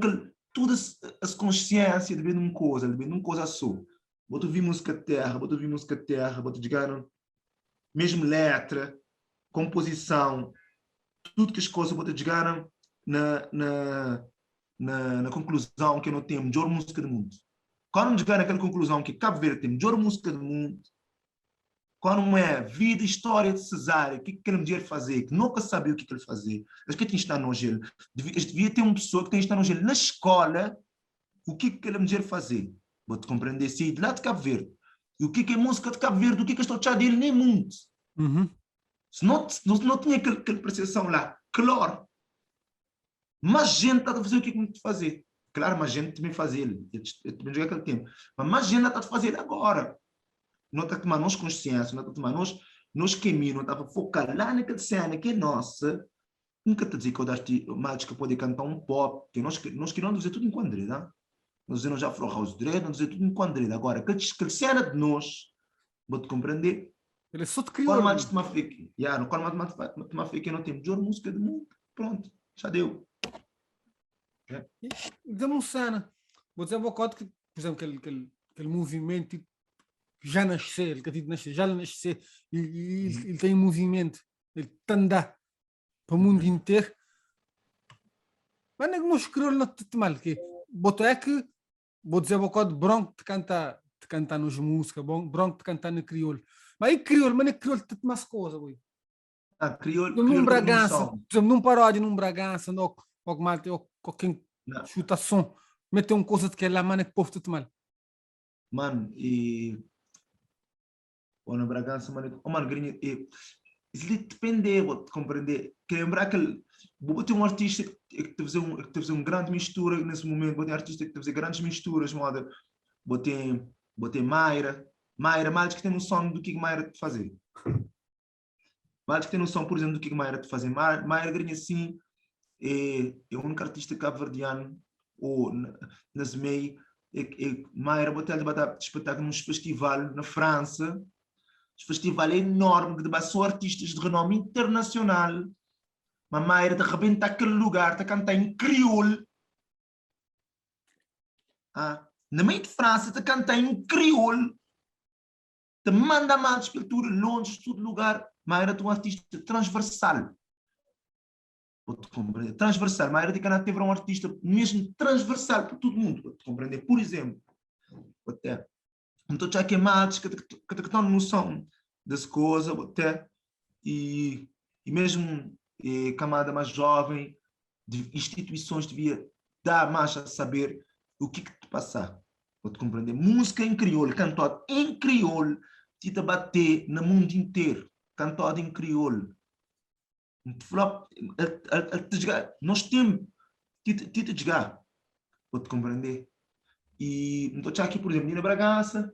toda as consciência de ver uma coisa só. Vou ouvir música terra, vou te dizer, mesmo letra, composição, tudo que as coisas vou te dizer na conclusão que não tem a melhor música do mundo. Quando chegar naquela conclusão que Cabo Verde tem a melhor música do mundo, quando é vida e história de Cesário, o que aquele mulher fazer, que nunca sabia o que ele fazia, acho que tem que estar no gelo. Devia ter uma pessoa que tem que estar no gelo na escola, o que aquela mulher fazer. Vou-te compreender, se de lá de Cabo Verde, e o que é música de Cabo Verde, o que estou a achar dele, nem muito. Se não tinha aquela percepção lá, claro, mais gente está a fazer o que tem que fazer. Claro, mais gente também faz ele, eu também joguei aquele tempo, mas mais gente está a fazer agora. Não está a tomar nós consciência, não está a tomar nós caminho, não está a focar lá naquela cena que é nossa. Nunca te dizer que eu daste mais que pode cantar um pop, que nós queremos dizer tudo em quadrilha, não? Nós dizemos já Afro House Dread, nós dizemos tudo em quadrilha. Agora, aquela cena de nós, vou-te compreender. Ele só te criou. Quando mais te mafique, quando mais te mafique, não tem melhor música do mundo. Pronto, já deu. Dá-me uma cena. Vou dizer um bocado que, por exemplo, aquele movimento tipo, já nascer, ele quer nascer, já nascer, ele tem movimento, ele anda para o mundo inteiro. Mas não nós criou não te mal, que boto é que vou dizer um bocado bronco de cantar nos músicas, bronco de cantar no crioulo. Mas aí crioulo, mas não é crioulo de mais coisa, ui. Crioulo Num Bragança, por exemplo, num paródia, num Bragança, ou quem chuta som, meteu uma coisa de que é lá, mano, é que povo tudo mal. Mano, e... Ou na Bragança, mano, grinha, isso lhe depende, vou te compreender. Que lembrar que vou ter um artista que te fazer um grande mistura nesse momento, vou ter um artista que te fazer grandes misturas, moda, vou ter Mayra, mais que tem noção do que Mayra te fazer. Mais que tem noção, por exemplo, do que Mayra te fazer. Mayra ganha assim, é o único artista cabo-verdiano, ou nas MEI, Mayra botar de espetáculo num festival na França. O festival é enorme, que debate são artistas de renome internacional. Mas Mayra de repente aquele lugar, está a cantar em crioulo. Na meio de França, está a cantar em crioulo. Te manda mais pela tour, Londres, todo lugar. Mayra é um artista transversal. Pode compreender? Transversal. Mayra de Cana teve um artista mesmo transversal para todo mundo. Pode compreender? Por exemplo, até. Então, já que é mais, que estão noção das coisas, até. E mesmo camada mais jovem, de instituições devia dar mais a saber o que te passar. Pode compreender? Música em crioulo, cantado em crioulo, te bater no mundo inteiro, cantado em crioulo. Nós temos te jogar, pode compreender? E então, aqui, por exemplo, na Bragança,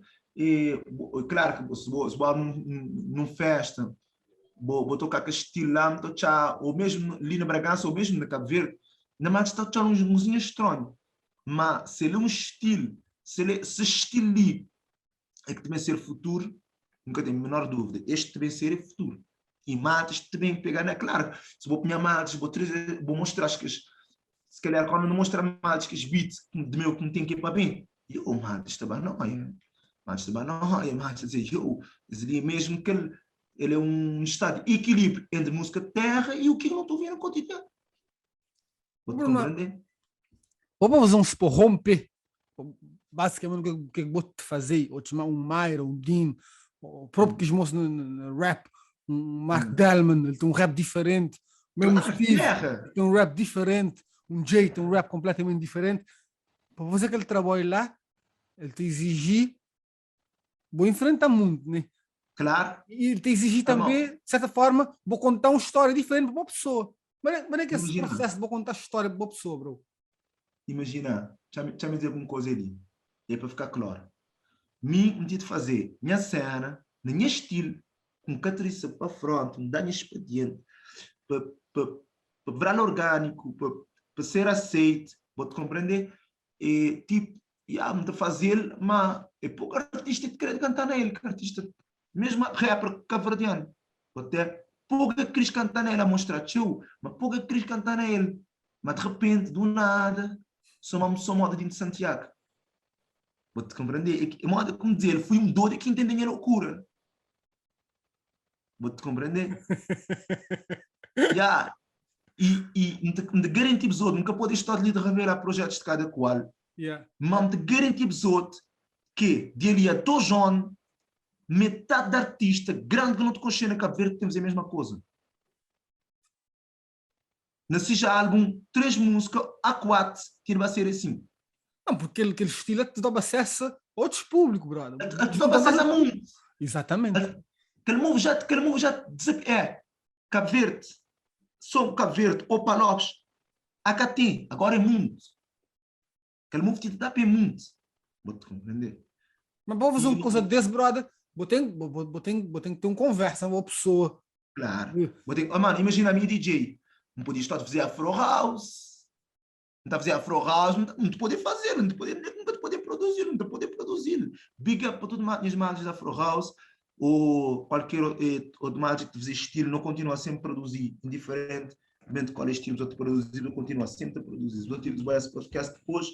claro que se vou numa festa, vou tocar com estilo lá, ou mesmo ali na Bragança, ou mesmo na Cabo Verde, na mais está a uns musiquinhas estranhos. Mas se ele é um estilo, se estilo ali é que também ser futuro, nunca tenho a menor dúvida. Este também ser futuro. E matas também pegar, né? Claro, se vou pegar matas, vou mostrar que se calhar quando não mostrar matas que os beats de meu que não tem que ir para bem, eu matas também não, matas também não, matas dizer eu, mesmo que ele é um estado de equilíbrio entre música terra e o que eu não estou vendo no cotidiano. Pode compreender? Vamos fazer um sport romper. Basicamente, o que eu vou te fazer? Ou te chamar um Mayra, um Dean, o próprio que esmoço no rap, um Mark Delman, ele tem um rap diferente, mesmo Claro, Steve, terra. tem um rap diferente, um Jay tem um rap completamente diferente. Para fazer aquele trabalho lá, ele te exigir, vou enfrentar muito, né? Claro. E ele te exigir também, de certa forma, vou contar uma história diferente para uma pessoa. Mas é que esse processo de vou contar história para uma pessoa, bro? Imagina, deixa me dizer alguma coisa ali. É para ficar claro. Me de fazer minha cena, na minha estilo, com catriça para frente, me dar minha expediente, para virar orgânico, para ser aceito, vou-te compreender? E tipo, me fazer, mas é pouco artista que quer cantar nele, que artista, mesmo rapper cabo-verdiano, até pouco que queres cantar nele, a mostrar teu, mas pouco que queres cantar nele, mas de repente, do nada, sou moda de Santiago. Vou-te compreender? É moda, como dizer, fui um doido que entende a loucura. Vou-te compreender? Yeah. E de garantir episódio, nunca pode estar ali de revelar projetos de cada qual. Yeah. Mas de garantir episódio que, de ali a 2 anos, metade da artista grande que não te conhece na Cabo Verde, temos a mesma coisa. Não seja álbum, 3 músicas, a 4, que vai ser assim. Não, porque aquele estilo é que te dá acesso a outros públicos, brother. Te dá acesso a mundo. Exatamente. Aquele move já Cabo Verde, só Cabo Verde, ou Palopes, AKT, agora é mundo. Aquele move te dá para mundo. Vou-te compreender. Mas vou fazer uma coisa desse, brother. Vou ter que ter uma conversa com uma pessoa. Claro. Mano, imagina a minha DJ. Não podia estar a fazer Afro House. Não está a fazer Afro House. Não te poder fazer. Não te poder produzir. Big up para tudo as malhas da Afro House. Ou qualquer outro malha que fazer estilo. Não continua sempre a produzir. Indiferente de qual estilo eu te produzir. Não continua sempre a produzir. Os outros vão esse podcast depois.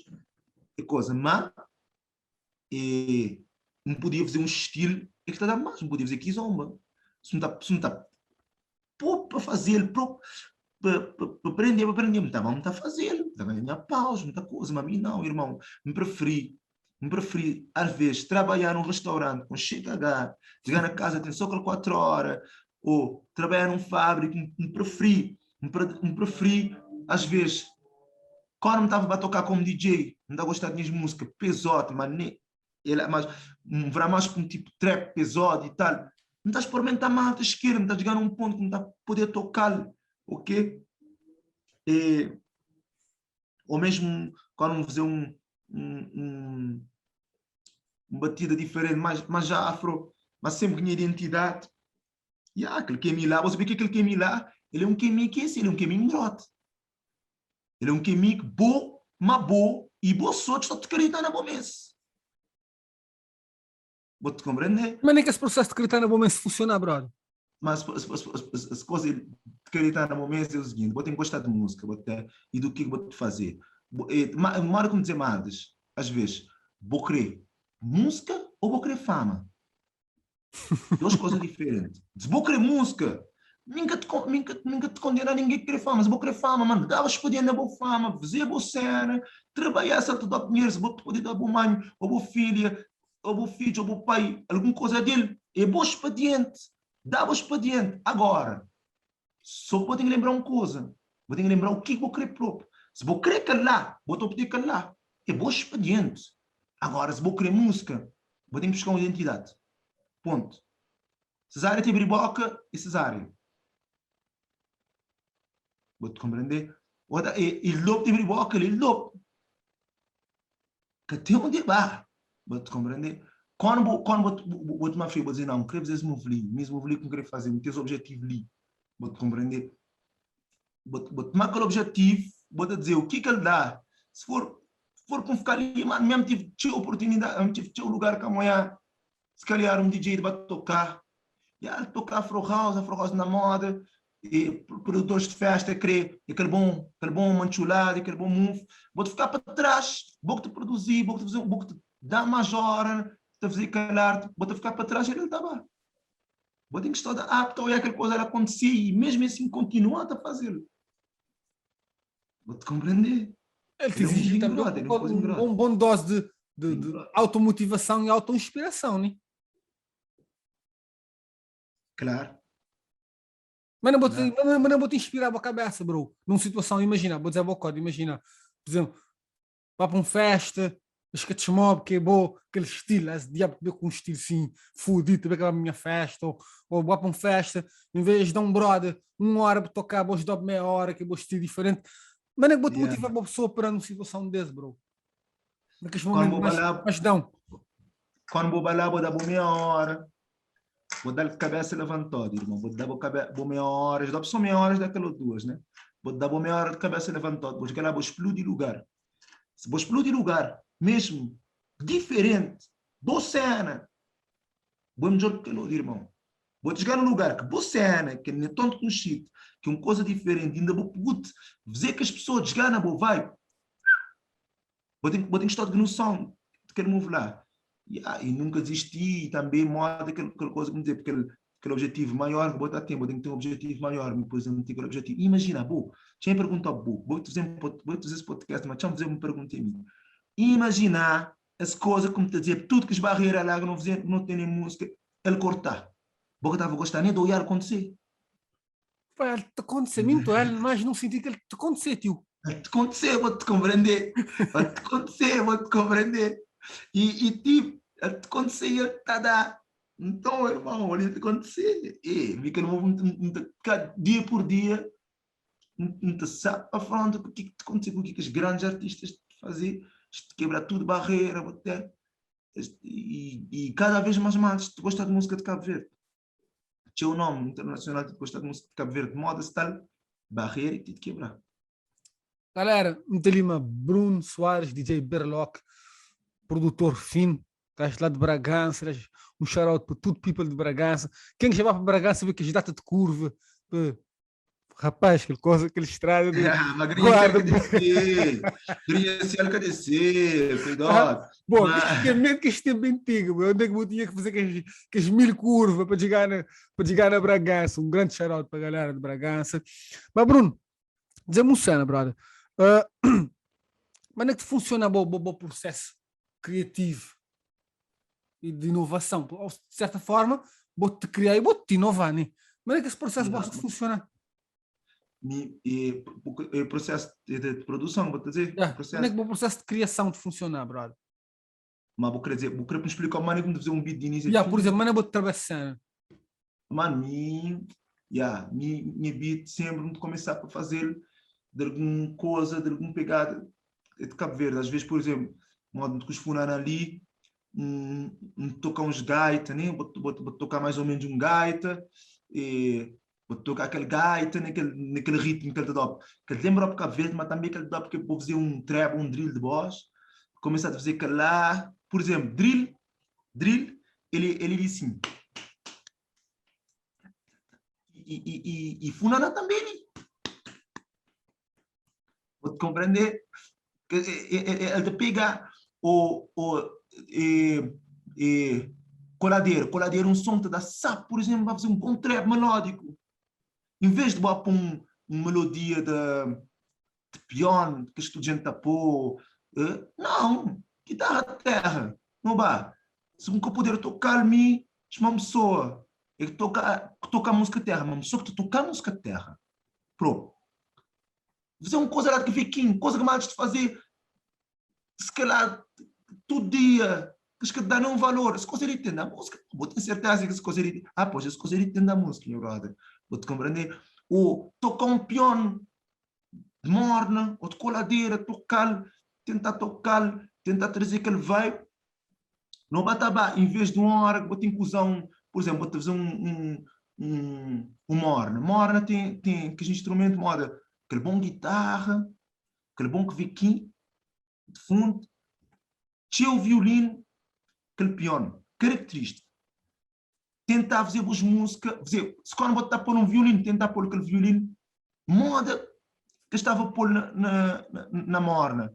É coisa. Mas não podia fazer um estilo. É que está a dar mais. Não podia fazer Kizomba. Se não está para fazer, para aprender, me está a fazer, está a ganhar pausa, muita coisa, mas a mim não, irmão, me preferi, às vezes, trabalhar num restaurante com chegar na casa, tem só 4 horas, ou trabalhar num fábrico, me preferi, às vezes, quando me estava a tocar como DJ, me dá a gostar de minhas músicas, pesote, mas verá mais para um tipo trap, pesote e tal, não está a experimentar mal a esquerda, não está a chegar num ponto que não está a poder tocar, ok? Ou mesmo quando vamos fazer uma batida diferente, mas já afro, mas sempre com identidade. E aquele QMI lá, você vê que aquele QMI lá, ele é um QMI que é assim, ele é um QMI grote. Ele é um QMI que bom, mas bom, e bom só de acreditar na bom mês. Vou te compreender? Mas nem que esse processo de acreditar na bomba se funcionar, brother. Mas as coisas de acreditar na bom mês é o seguinte, vou ter que gostar de música, e do que vou te fazer. Uma hora como dizer mais, às vezes, vou querer música ou vou querer fama? Duas coisas diferentes. Se vou querer música, nunca te condena ninguém que querer fama. Se vou querer fama, mano, dava expediente a boa fama, fazer boa cena, trabalhar, se te dar dinheiro, se vou te poder dar boa mãe, ou boa filha, ou boa filho, ou boa pai, alguma coisa dele, é bom expediente, dá bom expediente. Agora, só vou ter que lembrar uma coisa, vou ter que lembrar o que vou querer próprio. Se vou querer calar, vou te pedir calar, é bom expediente. Agora, se vou querer música, vou ter que buscar uma identidade. Ponto. Cesárea tem briboca e cesárea. Vou-te compreender? E lobo tem briboca e lobo. Que tem onde vai. Vou-te compreender? Quando vou tomar frio, vou dizer, não, quero fazer esse movimento que não quero fazer, não tens objetivo ali. Vou-te compreender? Vou tomar aquele objetivo, vou-te dizer o que ele dá. Se for com ficar ali, mano, mesmo tive oportunidade, mesmo tive lugar que amanhã, se calhar um DJ vai tocar. Já tocar Afro House na moda, e produtores de festa, querer aquele bom manchulado, aquele bom move, vou-te ficar para trás, vou-te produzir, vou-te fazer, vou-te dar mais hora, te fazer calar, vou-te ficar para trás, ele estava. Vou ter que estar apto a aquela coisa acontecer e mesmo assim continuar a fazer. Vou-te compreender. Ele te exige também um bom dose de automotivação e autoinspiração, né? Claro. Mas não vou te inspirar a cabeça, bro. Numa situação, imagina, vou dizer a boca, imagina, por exemplo, vá para uma festa, acho que te mob, que é bom, aquele estilo, esse diabo com um estilo assim, fudido, também aquela minha festa, ou vá para uma festa, em vez de dar um brother, 1 hora para tocar, vou dar meia hora, que é bom estilo diferente. Mas não é que vou te motivar uma pessoa para uma situação desse, bro. Naqueles momentos mais dão. Quando vou balar, vou dar meia hora. Vou dar cabeça levantada, irmão. Vou dar meia hora. Já dá só meia hora daquelas duas, né? Vou dar meia hora de cabeça levantada. Vou chegar lá, vou explodir lugar. Se vou explodir lugar, mesmo diferente, boa cena, vou melhor do que aquilo, irmão. Vou chegar num lugar que boa cena, que não é tanto conhecido, que é uma coisa diferente, ainda vou dizer que as pessoas chegar na boa vibe. Vou ter que estar de noção de que move lá. E nunca desisti, também moda aquela coisa, como dizer, porque aquele objetivo maior que vou ter tempo, vou ter que ter um objetivo maior, depois eu não tenho aquele objetivo. Imagina, tinha pergunta, vou fazer esse podcast, mas deixa-me fazer uma pergunta em mim. Imagina as coisas, como te dizer, tudo que as barreiras lá, não tem nem música, ele cortar. Vou estava gostando nem de olhar acontecer. Vai te acontecer, minto ele, mas não senti que ele te acontecer, tio. Vai te acontecer, vou-te compreender. Vai te acontecer, vou-te compreender. E tipo, te acontecer, está a dar. Então, irmão, olha, te acontecer. Fica dia por dia, não te sabe a frente o que te aconteceu, o que os grandes artistas fazem, quebrar tudo barreira, e cada vez mais te gosta de música de Cabo Verde. Tinha o nome internacional de gostar de música de Cabo Verde, moda, tal, barreira e te quebrar. Galera, Lima, Bruno Soares, DJ Berlock, produtor fino, gajo lá de Bragança, um shout-out para tudo people de Bragança. Quem chamar para Bragança vê que as datas de curva, rapaz, aquele coisa, aquele estrada. Mas queria ser KDC, cuidado. Bom, que este tempo antigo, onde é que eu tinha que fazer que as 1000 curvas para chegar na Bragança? Um grande shout-out para a galera de Bragança. Mas Bruno, diz-me um cena, brother. Mas é que funciona o processo criativo e de inovação? De certa forma, vou-te criar e vou-te inovar, né? Mas é que esse processo gosta de funcionar? O processo de produção, vou dizer? Como é que o processo de criação de funcionar, brother? Mas vou querer me explicar mais como fazer um beat de início. Por exemplo, mas eu vou-te trabalhar. mano, minha beat sempre me começar a fazer de alguma coisa, de alguma pegada de Cabo Verde. Às vezes, por exemplo, modo que os funan ali, tocar uns gaita, né? Vou tocar mais ou menos um gaita, e vou tocar aquele gaita naquele ritmo que ele dop. Que ele lembra o Cabo Verde, mas também aquele dop que vou fazer um trap, um drill de voz. Começar a fazer aquele lá, por exemplo, drill, ele diz assim. E Funana também. Vou compreender. Ele pega e, coladeiro, um som que dá sapo, por exemplo, vai fazer um bom trap melódico. Em vez de botar uma melodia de piano, que estudante tapou, não, guitarra de terra, não vai. Se nunca puder tocar me uma pessoa é que toca música de terra, uma pessoa que toca música de terra. Pronto. Fazer uma coisa lá que fiquinho, coisa que mais de fazer, se calhar, todo dia, que dá um valor. Se coisa entende a música, vou ter certeza que se coisa entende. Ah, pois, se coisa entende a música, meu brother. Vou-te compreender. Ou tocar um piano de morna, ou de coladeira, tentar trazer aquele vibe. Não vai estar em vez de uma hora que vou ter que usar por exemplo, vou fazer um morna. Morna tem aquele instrumento moda, aquele bom guitarra, aquele bom que aqui de fundo, tio violino, aquele piano, característico. Tentar fazer as músicas, se quando vou estar pôr um violino, tentar pôr aquele violino, moda que estava a pôr na morna.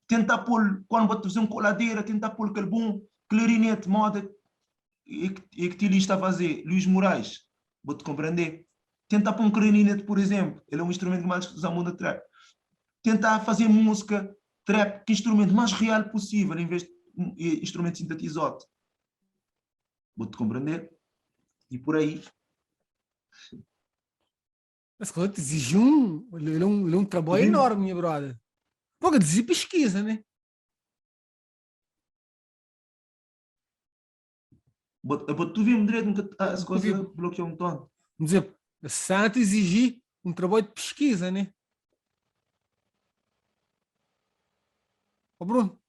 Tentar pôr, quando vou fazer uma coladeira, tentar pôr aquele bom clarinete, moda e que ele está a fazer, Luís Moraes, vou-te compreender. Tentar pôr um clarinete, por exemplo, ele é um instrumento que mais usa mundo trap. Tentar fazer música trap, que instrumento mais real possível, em vez de instrumento sintetizado. Vou-te compreender? E por aí. Mas quando te exige ele é um trabalho Sim. enorme, minha brother. Porque exige pesquisa, né? Tu viu-me direito, nunca as coisas bloqueam um tom. Vamos dizer, Santo exigir um trabalho de pesquisa, né? Ô Bruno,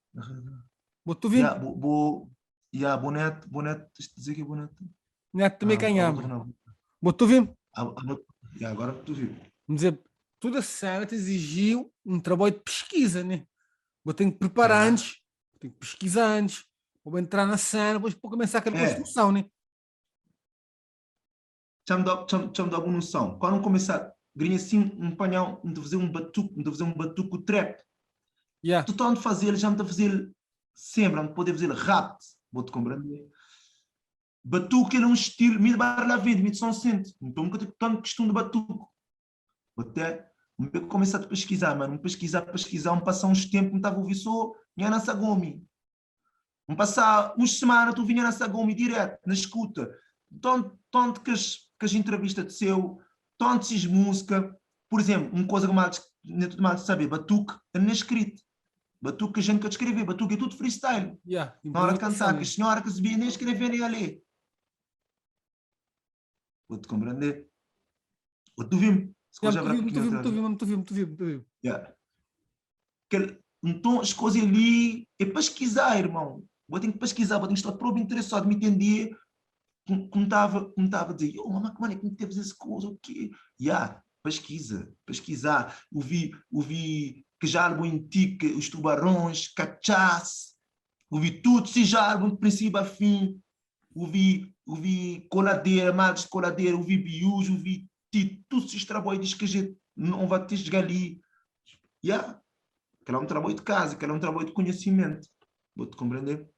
botou vindo? Boneto, dizer que é boneto. Neto também canhama. Agora Botou vindo? tu viu. Vamos dizer, toda Santo exigiu um trabalho de pesquisa, né? Vou ter que preparar antes, tenho que pesquisar antes, vou entrar na cena, depois vou começar aquela construção, né? Já me dá alguma noção. Quando começar, ganha assim um panhão, de fazer um batuque trap. Yeah. Tu estás a fazer, já me está a fazer sempre, não poder fazer rap, vou-te compreender. Batuque era um estilo, me dar lá vida, me são sente. Então nunca tive tanto questão de batuque. Até começar a pesquisar, mano, pesquisar, passar uns tempos, me estava a ouvir só, minha na Sagomi. Passar umas semanas, tu vinha na Sagomi direto, na escuta. Tanto que as entrevistas de seu, tanto as músicas, por exemplo, uma coisa que não é tudo mal de saber, batuque é não é escrito. Batuque que a gente quer escrever, batuque é tudo freestyle. Yeah, na hora de cantar, que a senhora que se via nem escrever nem a ler. Vou-te compreender. Ou tu viu-me? Tu viu. Então, as coisas ali é pesquisar, irmão. Vou ter que pesquisar, vou ter que estar próprio interessado, me entender. Como estava a dizer, oh, mamãe, como é que teve essa coisa? O quê? Pesquisar. Ouvi que já álbum antigo, os tubarões, cachaça. Ouvi tudo, se já álbum de princípio a fim. Ouvi coladeira, mais de coladeira, ouvi bius, ouvi todos esses trabalhos que a gente não vai ter chegar ali. Aquele é um trabalho de casa, aquele é um trabalho de conhecimento. Vou-te compreender?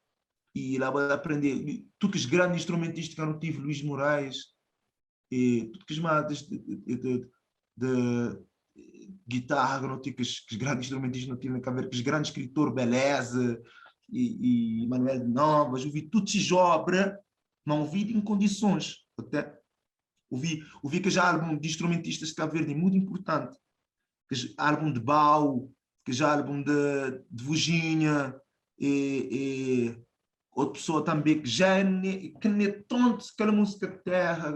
E lá vai aprender. Tudo que os grandes instrumentistas que eu não tive, Luís Moraes, e tudo que os matas de guitarra, não tive, que os grandes instrumentistas não tive na cabeça, que os grandes escritores, Beleza e Manuel de Novas, ouvi tudo de obra, não ouvi em condições. Até ouvi que já álbum de instrumentistas de Cabo Verde é muito importante. Que álbum de Bau, que já álbum de Vuginha, outra pessoa também que já que não é tonto, aquela música de terra,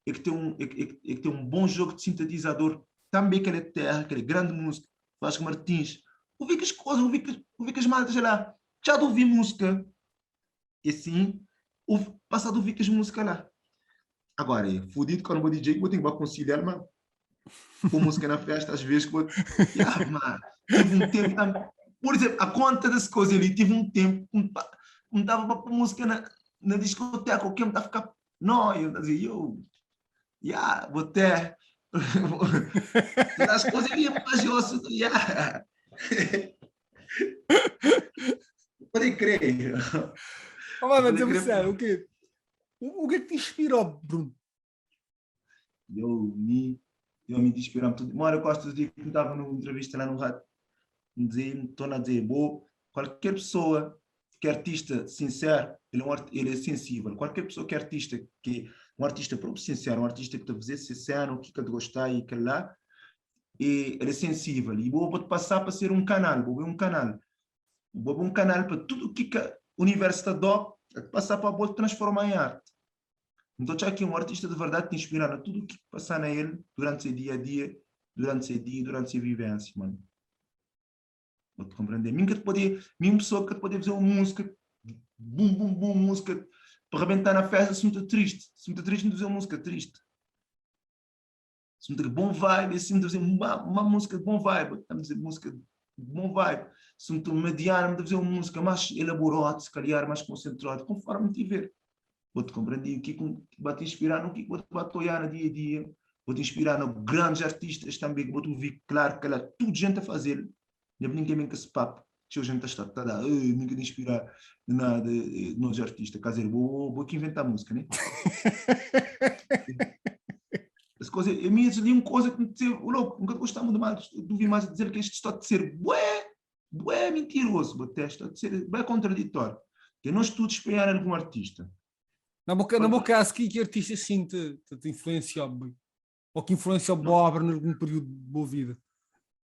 é que tem um bom jogo de sintetizador, também que ele é terra, aquela grande música, Vasco Martins. Ouvi que as coisas, ouvi que as maltas, sei lá, já de ouvir música, e assim, passado a ouvir que as músicas lá. Agora, é fodido quando o DJ, vou ter que conciliar, mas com música na festa, às vezes, yeah, mano, tive um tempo, por exemplo, a conta das coisas ali, tive um tempo, não estava para pôr música na discoteca, o que me está a ficar, não, eu dizia, yeah, vou ter, as coisas ali, mas eu sou, yeah, pode crer, Oh, mas pode dizer-me crer, sério, o que é que te inspirou, Bruno? eu me inspirava tudo, uma hora eu gosto de dizer que estava numa entrevista lá no rádio, estou a dizer, qualquer pessoa que é artista sincero, ele é sensível. Qualquer pessoa que é artista, um artista próprio sincero, um artista que está a fazer sincero, que quer gostar e que lá, e ele é sensível. E vou passar para ser um canal, vou um canal para tudo o que a universidade dá, passar para a transformar em arte. Então, já que um artista de verdade te inspira a tudo o que passar na ele durante seu dia a dia, durante sua vivência, mano. Vou-te compreender. Mesmo pessoa que pode fazer uma música, bum, bum, bum, música, para arrebentar na festa, se muito triste. Se muito triste, não fazer uma música triste. Se muito bom vibe, se muito fazer uma música de bom vibe. Estamos a dizer música de bom vibe. Se muito mediano, fazer uma música mais elaborada, se calhar mais concentrada, conforme tiver. Vou-te compreender o que vai te inspirar, no que vai te apoiar no dia a dia. Vou-te inspirar no grandes artistas também, que vou-te ouvir, claro, que ela tudo gente a fazer. Ninguém vem com esse papo. Se a gente está a dar, ninguém te inspirar nada de novos artistas. Quer dizer, vou aqui inventar música, né? As coisas, a mim é uma coisa que me dizia, louco, nunca gostava muito mais de ouvir mais dizer que isto está a ser bué mentiroso, está a ser bué contraditório. Que nós todos espelhar como artista. Na boca a que artista assim te influenciou, bem? Ou que influenciou a obra num período de boa vida?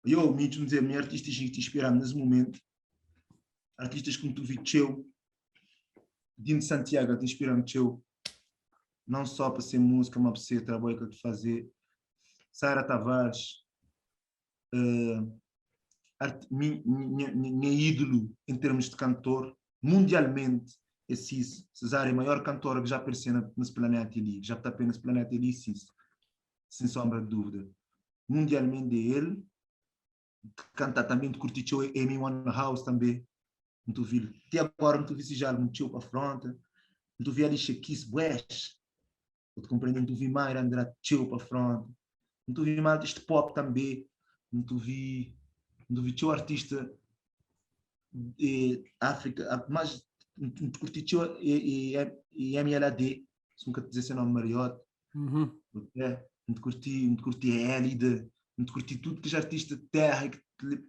Eu, me dizer, minha artista que te inspiraram nesse momento, artistas como tu vi, Tcheu, Dino Santiago, te inspiram Tcheu, não só para ser música, mas para ser trabalho que eu te fazer. Sara Tavares, minha ídolo em termos de cantor, mundialmente, é Cis. Cesar é a maior cantora que já apareceu nesse planeta ali, já está apenas planeta ali, Cis, sem sombra de dúvida. Mundialmente é ele, canta também de curtir Amy Winehouse também, muito vi. Até agora não tu vi se já muito para frente, não tu vi ali Shakis Bués, eu te compreendo, não tu vi Mayra Andrade para frente, não tu vi mais este pop também, não tu vi teu artista África, mas não tu curti teu e MLAD, se nunca te dizer seu nome Mariote, não te curti a Elida, não te curti tudo que é artista de terra, que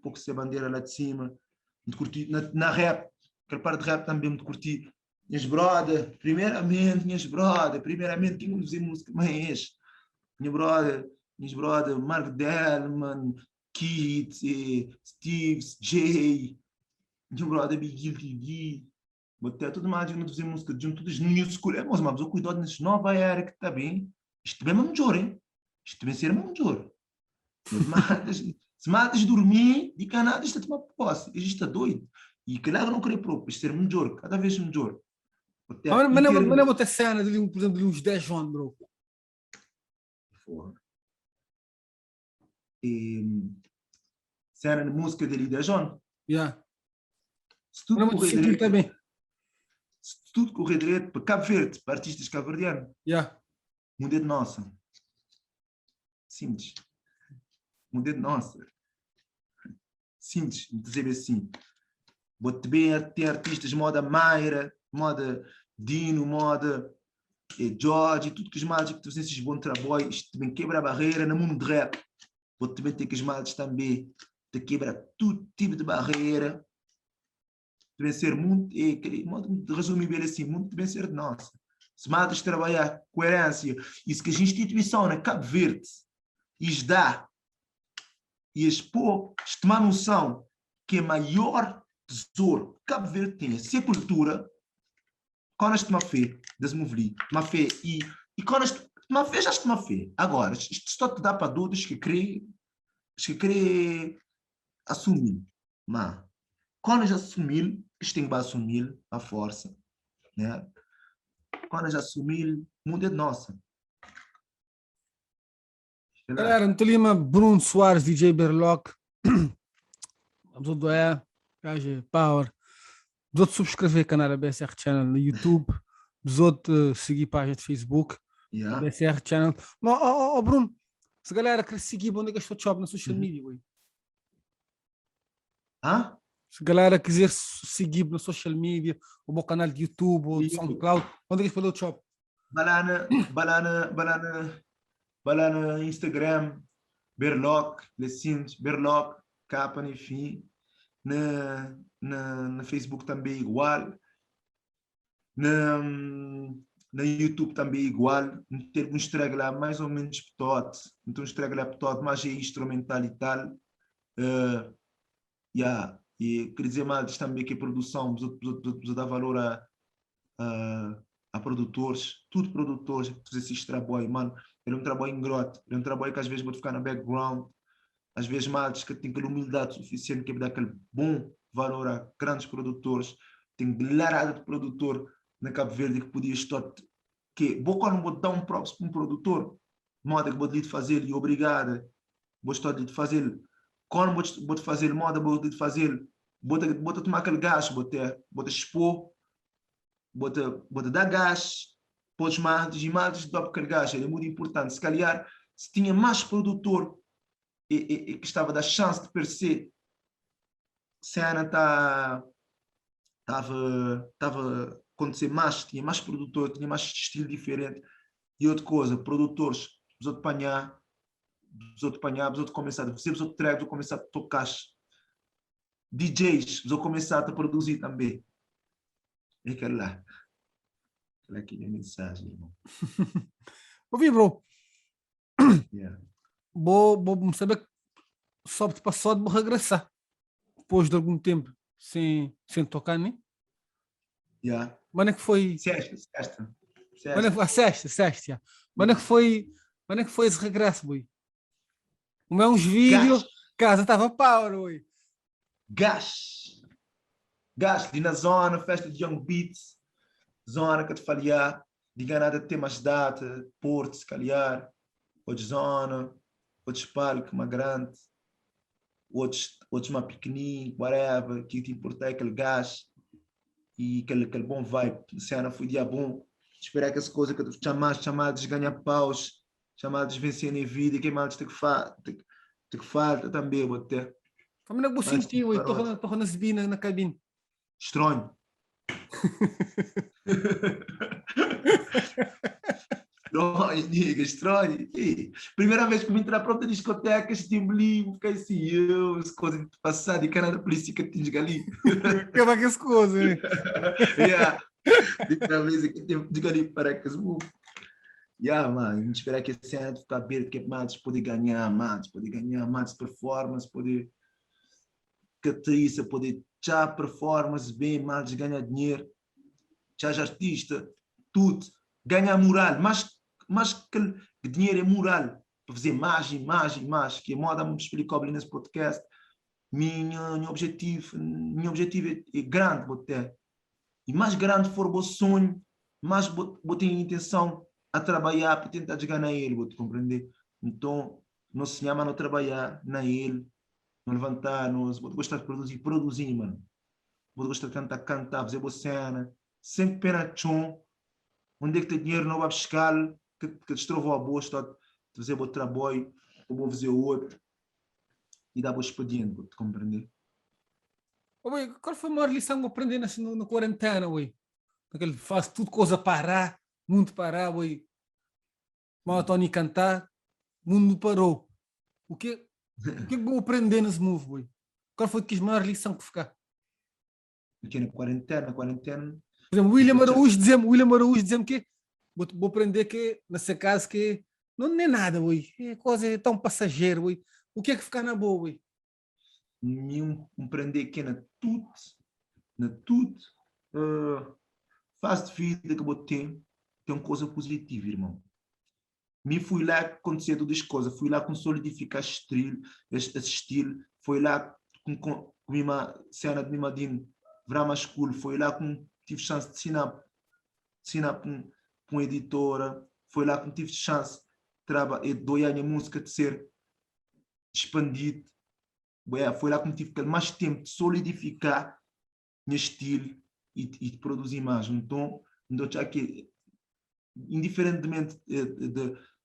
pouco se a bandeira lá de cima, não te curti na rap, aquela parte de rap também, não te curti. Minhas brother, primeiramente, quem me dizia música, mas minhas brother, Mark Delman, Keith, Steve, Jay, minha brother, Big TV, até tudo mais, eu não dizia música de junto, todas new school, mas eu cuidado nessa nova era que está bem, isto bem é melhor, hein? Isto bem ser melhor. Se matas dormir, de canada, isto é tomar posse, isto está doido. E que lá não queria próprio, isto ser melhor, cada vez melhor. Mas não é outra cena, por exemplo, de uns 10 anos, bro. Cena de música dele, 10 anos. Yeah. Se tudo correr direito, também. Se tudo correr direito para Cabo Verde, para artistas cabo-verdianos, Yeah. mundo é de nossa. Simples. Mundo é de nossa. Simples, dizer assim. Vou-te ver, ter artistas moda Mayra, moda Dino, moda George, tudo que os maldes que tu fazes esses bons trabalhos, isto também quebra a barreira no mundo de rap. Vou-te também ter que os maldes também te quebra todo tipo de barreira. Deve ser muito, resumir bem assim, muito deve ser de nossa. Se maldes trabalhar coerência, isso que as instituições na Cabo Verde lhes dá, e expor, tomar noção que é maior tesouro que Cabo Verde tem, se a cultura, quando este uma fé, desmoveli, uma fé, e quando este uma fé, já uma fé. Agora, isto só te dá para todos que querem assumir. Mas, quando já assumir, isto tem que assumir a força, né? Quando já assumir, o mundo é nosso. Galera, Nito Lima, Bruno Soares, DJ Berlock, tudo é, gajo Power. Dos outros subscrever o canal da BSR Channel no YouTube, dos outros seguir a página de Facebook, Yeah. BSR Channel. Mas, Bruno, se a galera quer seguir, onde é que estou na social media, ué? Hã? Se a galera quiser seguir na social media, o meu canal de YouTube, ou de SoundCloud, onde é que falou o shop? Balana Instagram, Berlock, Lessins, Berlock, capa, enfim. Na Facebook também igual. Na YouTube também igual. Ter um estrago lá mais ou menos petote. Então estrago lá petote, mas é instrumental e tal. Yeah. E quer dizer mais também que a produção, precisa dar valor a produtores, tudo produtores, que fazer esse trabalho, mano. É um trabalho ingrato, é um trabalho que às vezes vou ficar no background, às vezes mais que tem aquela humildade suficiente que dar aquele bom valor a grandes produtores, tem larada de produtor na Cabo Verde que podia estar, que vou quando vou dar um props para um produtor, moda que vou lhe fazer e obrigado, vou estar de fazer, quando vou fazer moda, vou lhe fazer, vou tomar aquele gás, vou expor, bota dar gás, podes mais e mais do aquele gás, é muito importante. Se calhar, se tinha mais produtor que estava da chance de perceber se a Ana estava acontecer mais, tinha mais produtor, tinha mais estilo diferente. E outra coisa, produtores, os outros apanhar, os outros começar a fazer, os outros track, os outros começar a tocar. DJs, os outros começar a produzir também. É aquele lá. Aqui é a mensagem, irmão. Ouvi, bro. Yeah. Vou saber que só de passado vou regressar. Depois de algum tempo sem tocar, né? Yeah. Mano, é que foi. Sexta. Mano, a sexta, yeah. Mano, é que foi esse regresso, boi. O meu uns vídeos, casa estava power, boi. Gás. E na zona, festa de Young Beats, zona que te falhar, de ganhar ter mais data, Porto, se calhar, outros zona, outros palco, uma grande, outros uma pequenininho, whatever, que te importa aquele gás e aquele bom vibe. Cena foi dia bom. Esperar que essa coisa que tu chamados de ganhar paus, chamados de vencer na vida, que mais tem que falta também, vou ter. Como é que vou sentir, boi? Estou na zebina, na cabine. Estranho. Estranho, nigga, estranho. Primeira vez que me entrar para a discoteca, estive ali, fiquei assim, as coisas de passar de cana da polícia que tinha ali. Que vai que as coisas, né? Yeah. Primeira vez que tive ali para que as yeah, mano, a gente espera que esse ano ficar aberto, que mais pode ganhar mais performance, pode catriça, pode já performance bem, mais ganhar dinheiro, já artista, tudo, ganhar moral, mais que dinheiro é moral, para fazer mais, que a moda me explicou ali nesse podcast, meu objetivo é grande, vou ter. E mais grande for o sonho, mais vou ter intenção a trabalhar para tentar ganhar ele, vou te compreender. Então, não se chama não trabalhar na ele, não levantar-nos, vou gostar de produzir, mano. Vou gostar de cantar, fazer boa cena, sempre pena chum, onde é que tem dinheiro não vai buscar, que destrovou a boa, está a fazer bom trabalho, ou vou fazer outro, e dar boa expediente, vou te compreender. Oi, qual foi a maior lição que aprendi na quarentena, oi? Aquele faz tudo coisa parar, mundo parar, oi. Mal Tony cantar, mundo parou. O que vou aprender nesse move, oi? Qual foi a maior lição que ficar? Porque na quarentena, Por exemplo, William Araújo dizendo que vou aprender que nessa casa que não é nada, oi. É coisa é tão passageiro, oi. O que é que ficar na boa, oi? Nenhum aprender que na tudo, fase de vida que eu tenho, tem uma coisa positiva, irmão. Me fui lá acontecer todas as coisas, fui lá com solidificar esse estilo, foi lá com uma cena de Mimadine, Vrama School, foi lá com tive chance de assinar com editora, foi lá que tive chance de doar a minha música de ser expandido, foi lá que tive mais tempo de solidificar meu estilo e de produzir mais. Então, já que, indiferentemente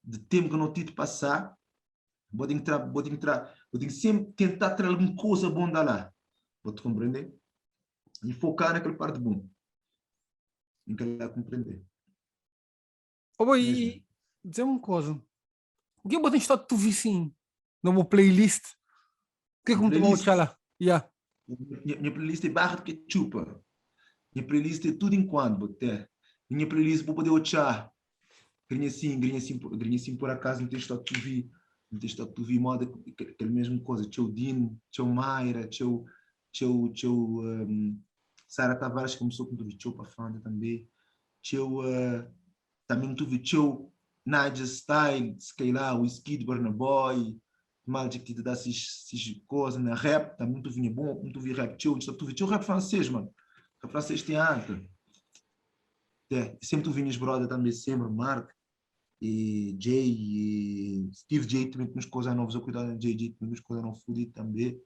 de tempo que eu não tive de passar, vou sempre tentar trazer alguma coisa boa lá. Vou te compreender? E focar naquela parte boa. Em que ela compreender. Oh, boy, e dizer uma coisa. O que eu botei estado tu vi sim na minha playlist? O que é que me tomou lá? Yeah. Minha playlist é barra de ketchup. Minha playlist é tudo enquanto, boté. Minha playlist vou poder ochar. Grinha assim por acaso, não tem estado tu vi. Não tem estado tu vi moda, aquela mesma coisa. Tchau Dino, tchau Mayra, tchau Sara Tavares começou com tu vi tchau para Fanda também. Tchau também tu vi tchau Nadia Style, sei lá, o Skid Burna Boy. Mal de que te dá essas coisas na rap, também tu vinha bom, tu vi rap tchau, tu vi tchau rap francês, mano. O francês tem arte. Sempre tu vinhas brother também, sempre, Mark e Jay e Steve J também com as coisas novas, eu cuidado de Jay com as coisas novas fodidas também.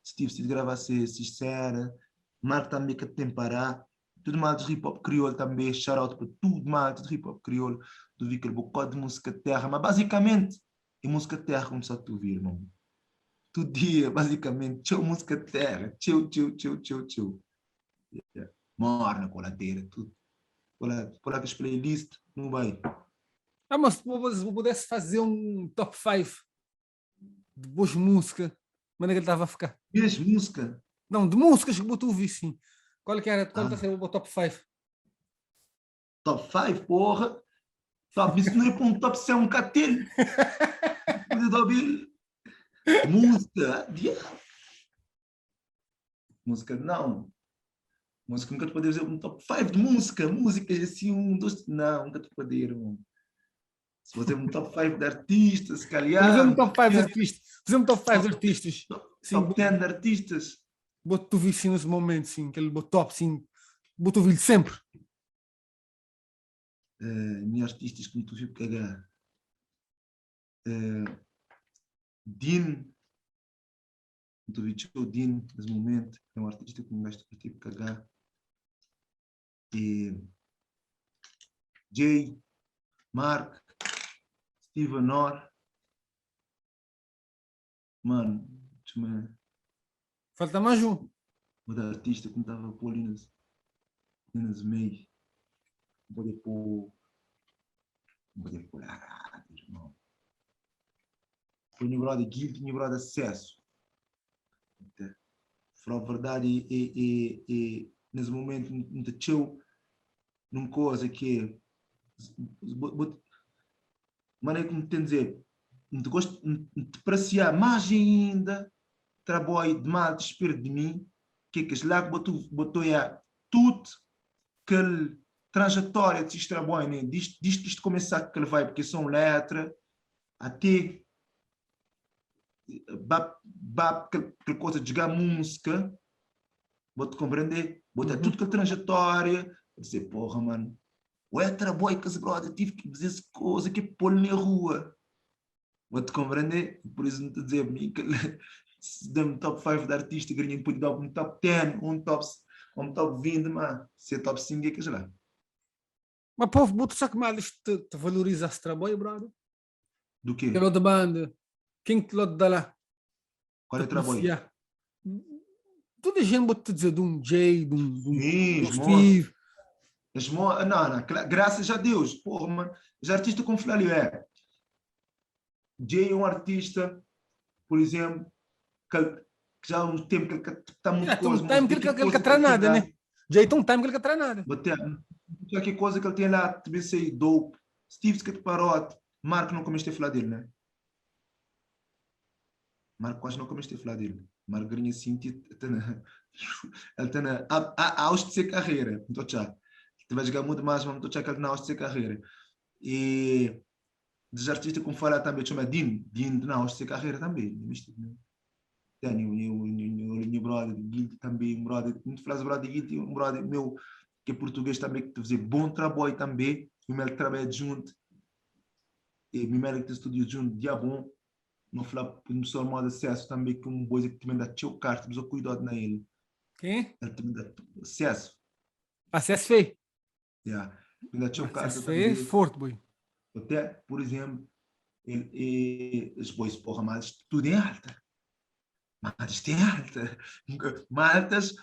Steve se gravasse sincera, Mark também que tem parar, tudo mais de hip hop crioulo também, shout out para tudo mais de hip hop crioulo, tu vi que ele bocado de música terra, mas basicamente é música terra como só tu vir, irmão. Todo dia, basicamente, tchau música terra, tchau. Yeah. Morna, coladeira, tudo. Por lá que as playlists, não vai. Ah, mas se eu pudesse fazer um top 5 de boas músicas, como é que ele estava a ficar? E as músicas? Não, de músicas que botou vi sim. Qual que era? Qual está a ser o top 5? Top 5, porra. Top, isso não é para um top, isso é um catel. Música. Música, não. Música nunca te pode dizer um top 5 de música. Músicas assim, um, dois. Não, nunca te pode ir. Se você um top 5 de artistas, se Fazer calhar. um top 5 de artistas. Fazer um top 5 de artistas. Sim, Top 10 de artistas. botou vi sim nesse momento, sim. Aquele botou top, sim. Botou vi sempre. Minha artistas como tu viu cagar. Dean. Tu viu o Dean nesse momento. É um artista que me gosta de tipo cagar. E Jay, Mark, Steven Orr. Mano, Falta mais um. o da artista que estava por ali nas meias. Não pode pôr a rádio, irmão. Foi o brother Guilty, o brother Acesso. Falar a verdade, nesse momento, não te tchau numa coisa que é. Maneira como te dizer, não te gosto de te apreciar mais ainda, trabalho de mal, te espero de mim, que é que lá botou tudo aquela trajetória de este trabalho, né? Diz que isto começar que ele vai, porque são letras, até aquela coisa de jogar música, vou-te compreender, botar tudo aquela trajetória, dizer, porra, mano, ué, trabalho que esse brother, tive que dizer essa coisa que é pôr na rua. Vou-te compreender? Por isso não te dizer a mim que se dá-me top 5 de artista, ganhei pode dar um top 10, um top 20, mas se é top 5 é que já lá. Mas povo, botou só que mais te valoriza esse trabalho, brother. Do quê? Que outra banda. Quem te lhe dá lá? Qual é o trabalho? Toda a gente pode te dizer de um Jay, de um Sim, Steve. não, graças a Deus, porra, mano, os artistas como falei, Jay é um artista, por exemplo, que já há um tempo que ele está muito Tem um coisa, time que ele quer nada, né? Jay tem um time que ele quer nada. Já que coisa que ele tem lá, também sei, dope, Steve que te parou, Marco não comeste a falar dele, né? Marco quase não comeste a falar dele. Marco ganha assim, ele está na auge de ser carreira, então já. tu vai jogar muito mais, mas tu checa na nossa carreira. E dos artistas como fala também, chama Din na nossa carreira também. Tem o brother Guilty também, um brother, muito falas brother Guilty, um brother meu que é português também, que fazer bom trabalho também, o meu trabalha junto, e o meu que estúdio junto, dia bom, não falar por um só modo acesso também, com um boi que também dá teu carta, mas eu cuidado na ele. Quem? Ele também dá acesso, Acesso feio. yeah. Me dá teu carta Acesso feio é também, forte, boy. até, por exemplo, os bois, porra, mas tudo em alta. Mas tem alta. Maltas,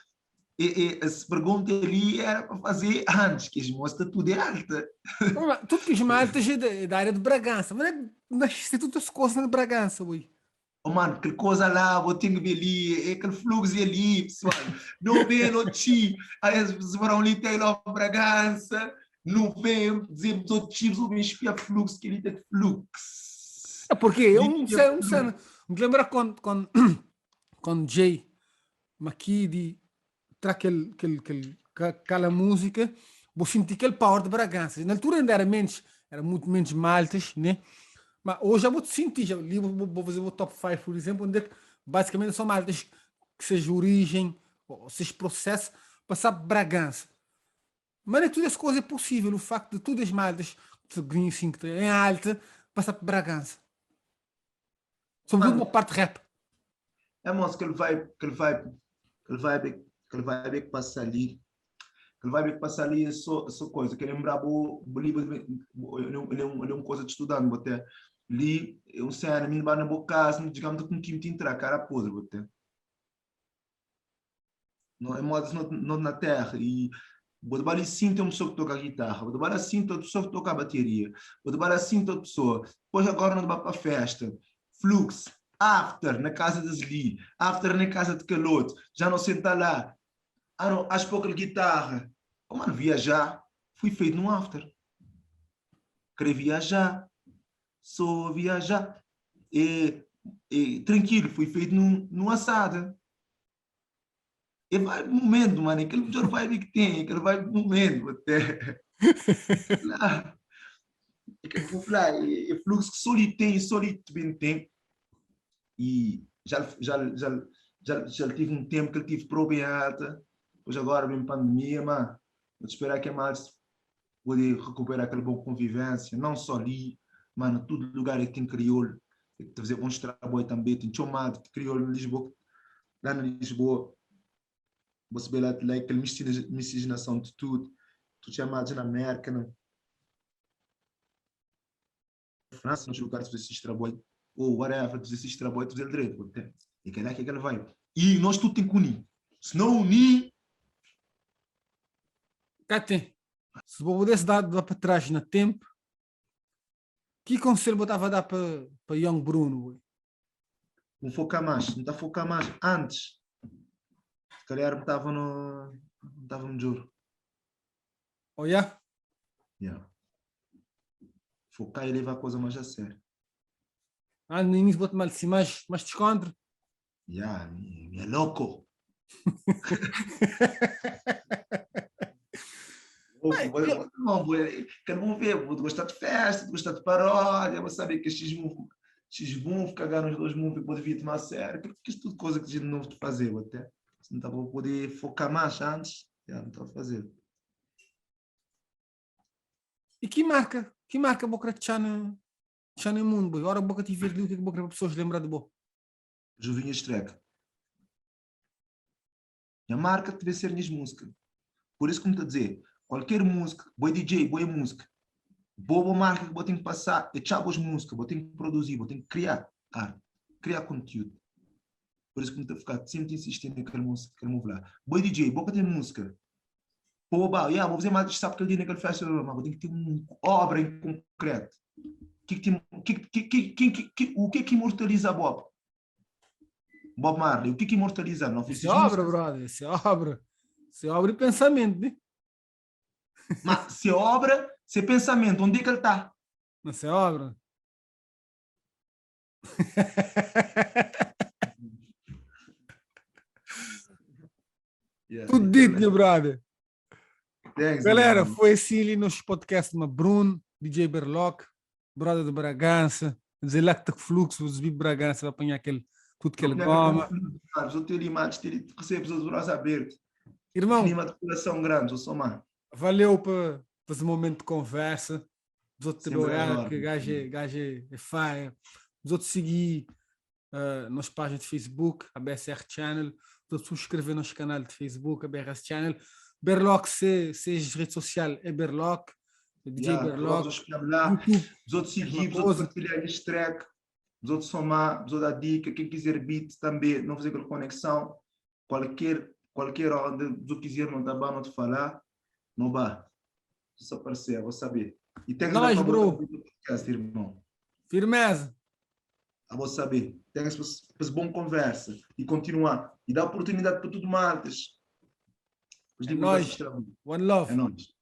essa pergunta ali era para fazer antes, que as moças tudo é alta. Tudo que os maltas é da área de Bragança. Mas não é tudo as coisas de Bragança, boy. Oh, mano, aquela coisa lá, vou ter que ver ali, aquele fluxo ali, pessoal. Não vem no ti, aí as vão ali tem lá Bragança, não vem dizer os outros tipos, o bicho que é fluxo, que ele tem fluxo. É porque eu não Vinha sei, não sei. fluxo. Me lembra quando Jay McKinney traz aquela música, vou sentir aquele power de Bragança. Na altura ainda era muito menos maltas, né? Mas hoje já vou sentir, já ali vou fazer o top 5, por exemplo, onde é que basicamente são maltas que seja origem, ou seja processo, passar Bragança. Mas nem tudo as coisas é possível, o facto de todas as maltas de Green 5 em alta, passar por Bragança. Sobretudo na Mano, parte rap. é moço, que ele vai ver que passa ali. Ele vai ver que passa ali essa coisa, que lembrar o livro, ele é uma coisa de estudando, até li um cena, me na boca casa, digamos com quem te entrar, cara podre, até não é modo não na terra e vou dar assim tem uma pessoa que toca a guitarra, vou dar assim outra pessoa que toca a bateria, vou dar assim outra pessoa, depois agora não vai para a festa, fluxo, after na casa de Zli, after na casa de Calote, já não senta lá, ah não, acho pouco guitarra. Oh, mano, viajar, fui feito num after. Querer viajar, sou viajar. Tranquilo, fui feito num assado. E vai momento, mano, aquele melhor vibe que tem, aquele vibe momento até. Lá, vou falar, é fluxo que só lhe tem, só lhe também tem. E já tive um tempo que ele tive prova em alta, depois agora vem pandemia, mano. Vou esperar que mais poder recuperar aquela boa convivência, não só ali, mano, todo lugar que tem crioulo, tem que fazer bons trabalhos também, tem chamado de crioulo em Lisboa, lá em Lisboa, você vê lá aquela miscigenação de tudo, tu chamados na América, na França, nos lugares fazer esses trabalhos, ou whatever, fazer esses trabalhos, fazer direito, e que é lá que ele vai. E nós tudo tem que unir, se não unir, Cá tem. Se vou pudesse dar lá para trás no tempo, que conselho botava a dar para Young Bruno? não focar mais, não está a focar mais, antes, se calhar estava no juro. Olha, Yeah. Focar e levar a coisa mais a sério. no início bota mal assim, mais descontra. Ya, é louco. Bem, Não, quero não ver, vou gostar de festa, vou gostar de paródia, vou saber que X-Move, cagar nos dois moves, pode vir tomar a sério, que isso tudo coisa que a gente não de fazer, até. Se não está para poder focar mais antes, já não está a fazer. e que marca boca de no mundo, boy? Ora boca te ver ali o que é que boca para pessoas lembrar de boa. Juvinha Streck. E a marca deve ser minhas músicas. Por isso, como estou a dizer, qualquer música, boa DJ, boa música, boa marca que vou ter que passar, é tchau as músicas, vou ter que produzir, vou ter que criar arte, criar conteúdo. Por isso que me ficar sempre insistindo naquela música, naquele move lá. Boa DJ, boa ter música. Pô, vou fazer mais sabe aquele dia naquele festival, mas vou ter que ter uma obra em concreto. O que imortaliza Bob? Bob Marley, o que imortaliza? Não Isso fiz é obra, músicas. brother. Isso é obra. Isso é obra e pensamento, né? Mas se é obra, se é pensamento, onde é que ele está? Isso é obra. Yeah, Tudo dito, meu brother. Thanks, Galera, irmão. foi assim ali nos podcasts de Bruno, DJ Berloc, brother de Bragança, dizer lá que tá fluxo, os vi Bragança, vai apanhar tudo que ele goma. Eu tenho limados, recebo os braços abertos. Irmão, Clima de coração grande, eu sou mano. valeu para esse momento de conversa. Os outros te Sempre às olhar, que ordens. gajo é faia. Os outros seguir nas páginas de Facebook, a BSR Channel. Os outros subscrever nos canal de Facebook, a BRS Channel. Berloc, se rede social é Berloc. DJ Berloc. YouTube, Os outros mesma seguir, os outros coisa. partilhar este track, os outros somar, os outros dar dica, quem quiser beat também, não fazer aquela conexão, qualquer onde os outros quiser não tá bom, não te falar, não vá. Só aparecer, vou saber. E É tens da nóis, tua bro. boca do podcast, irmão. Firmeza. Eu vou saber. Tens para bom conversa e continuar. E dá oportunidade para tudo mais. É nóis. One love. É nóis.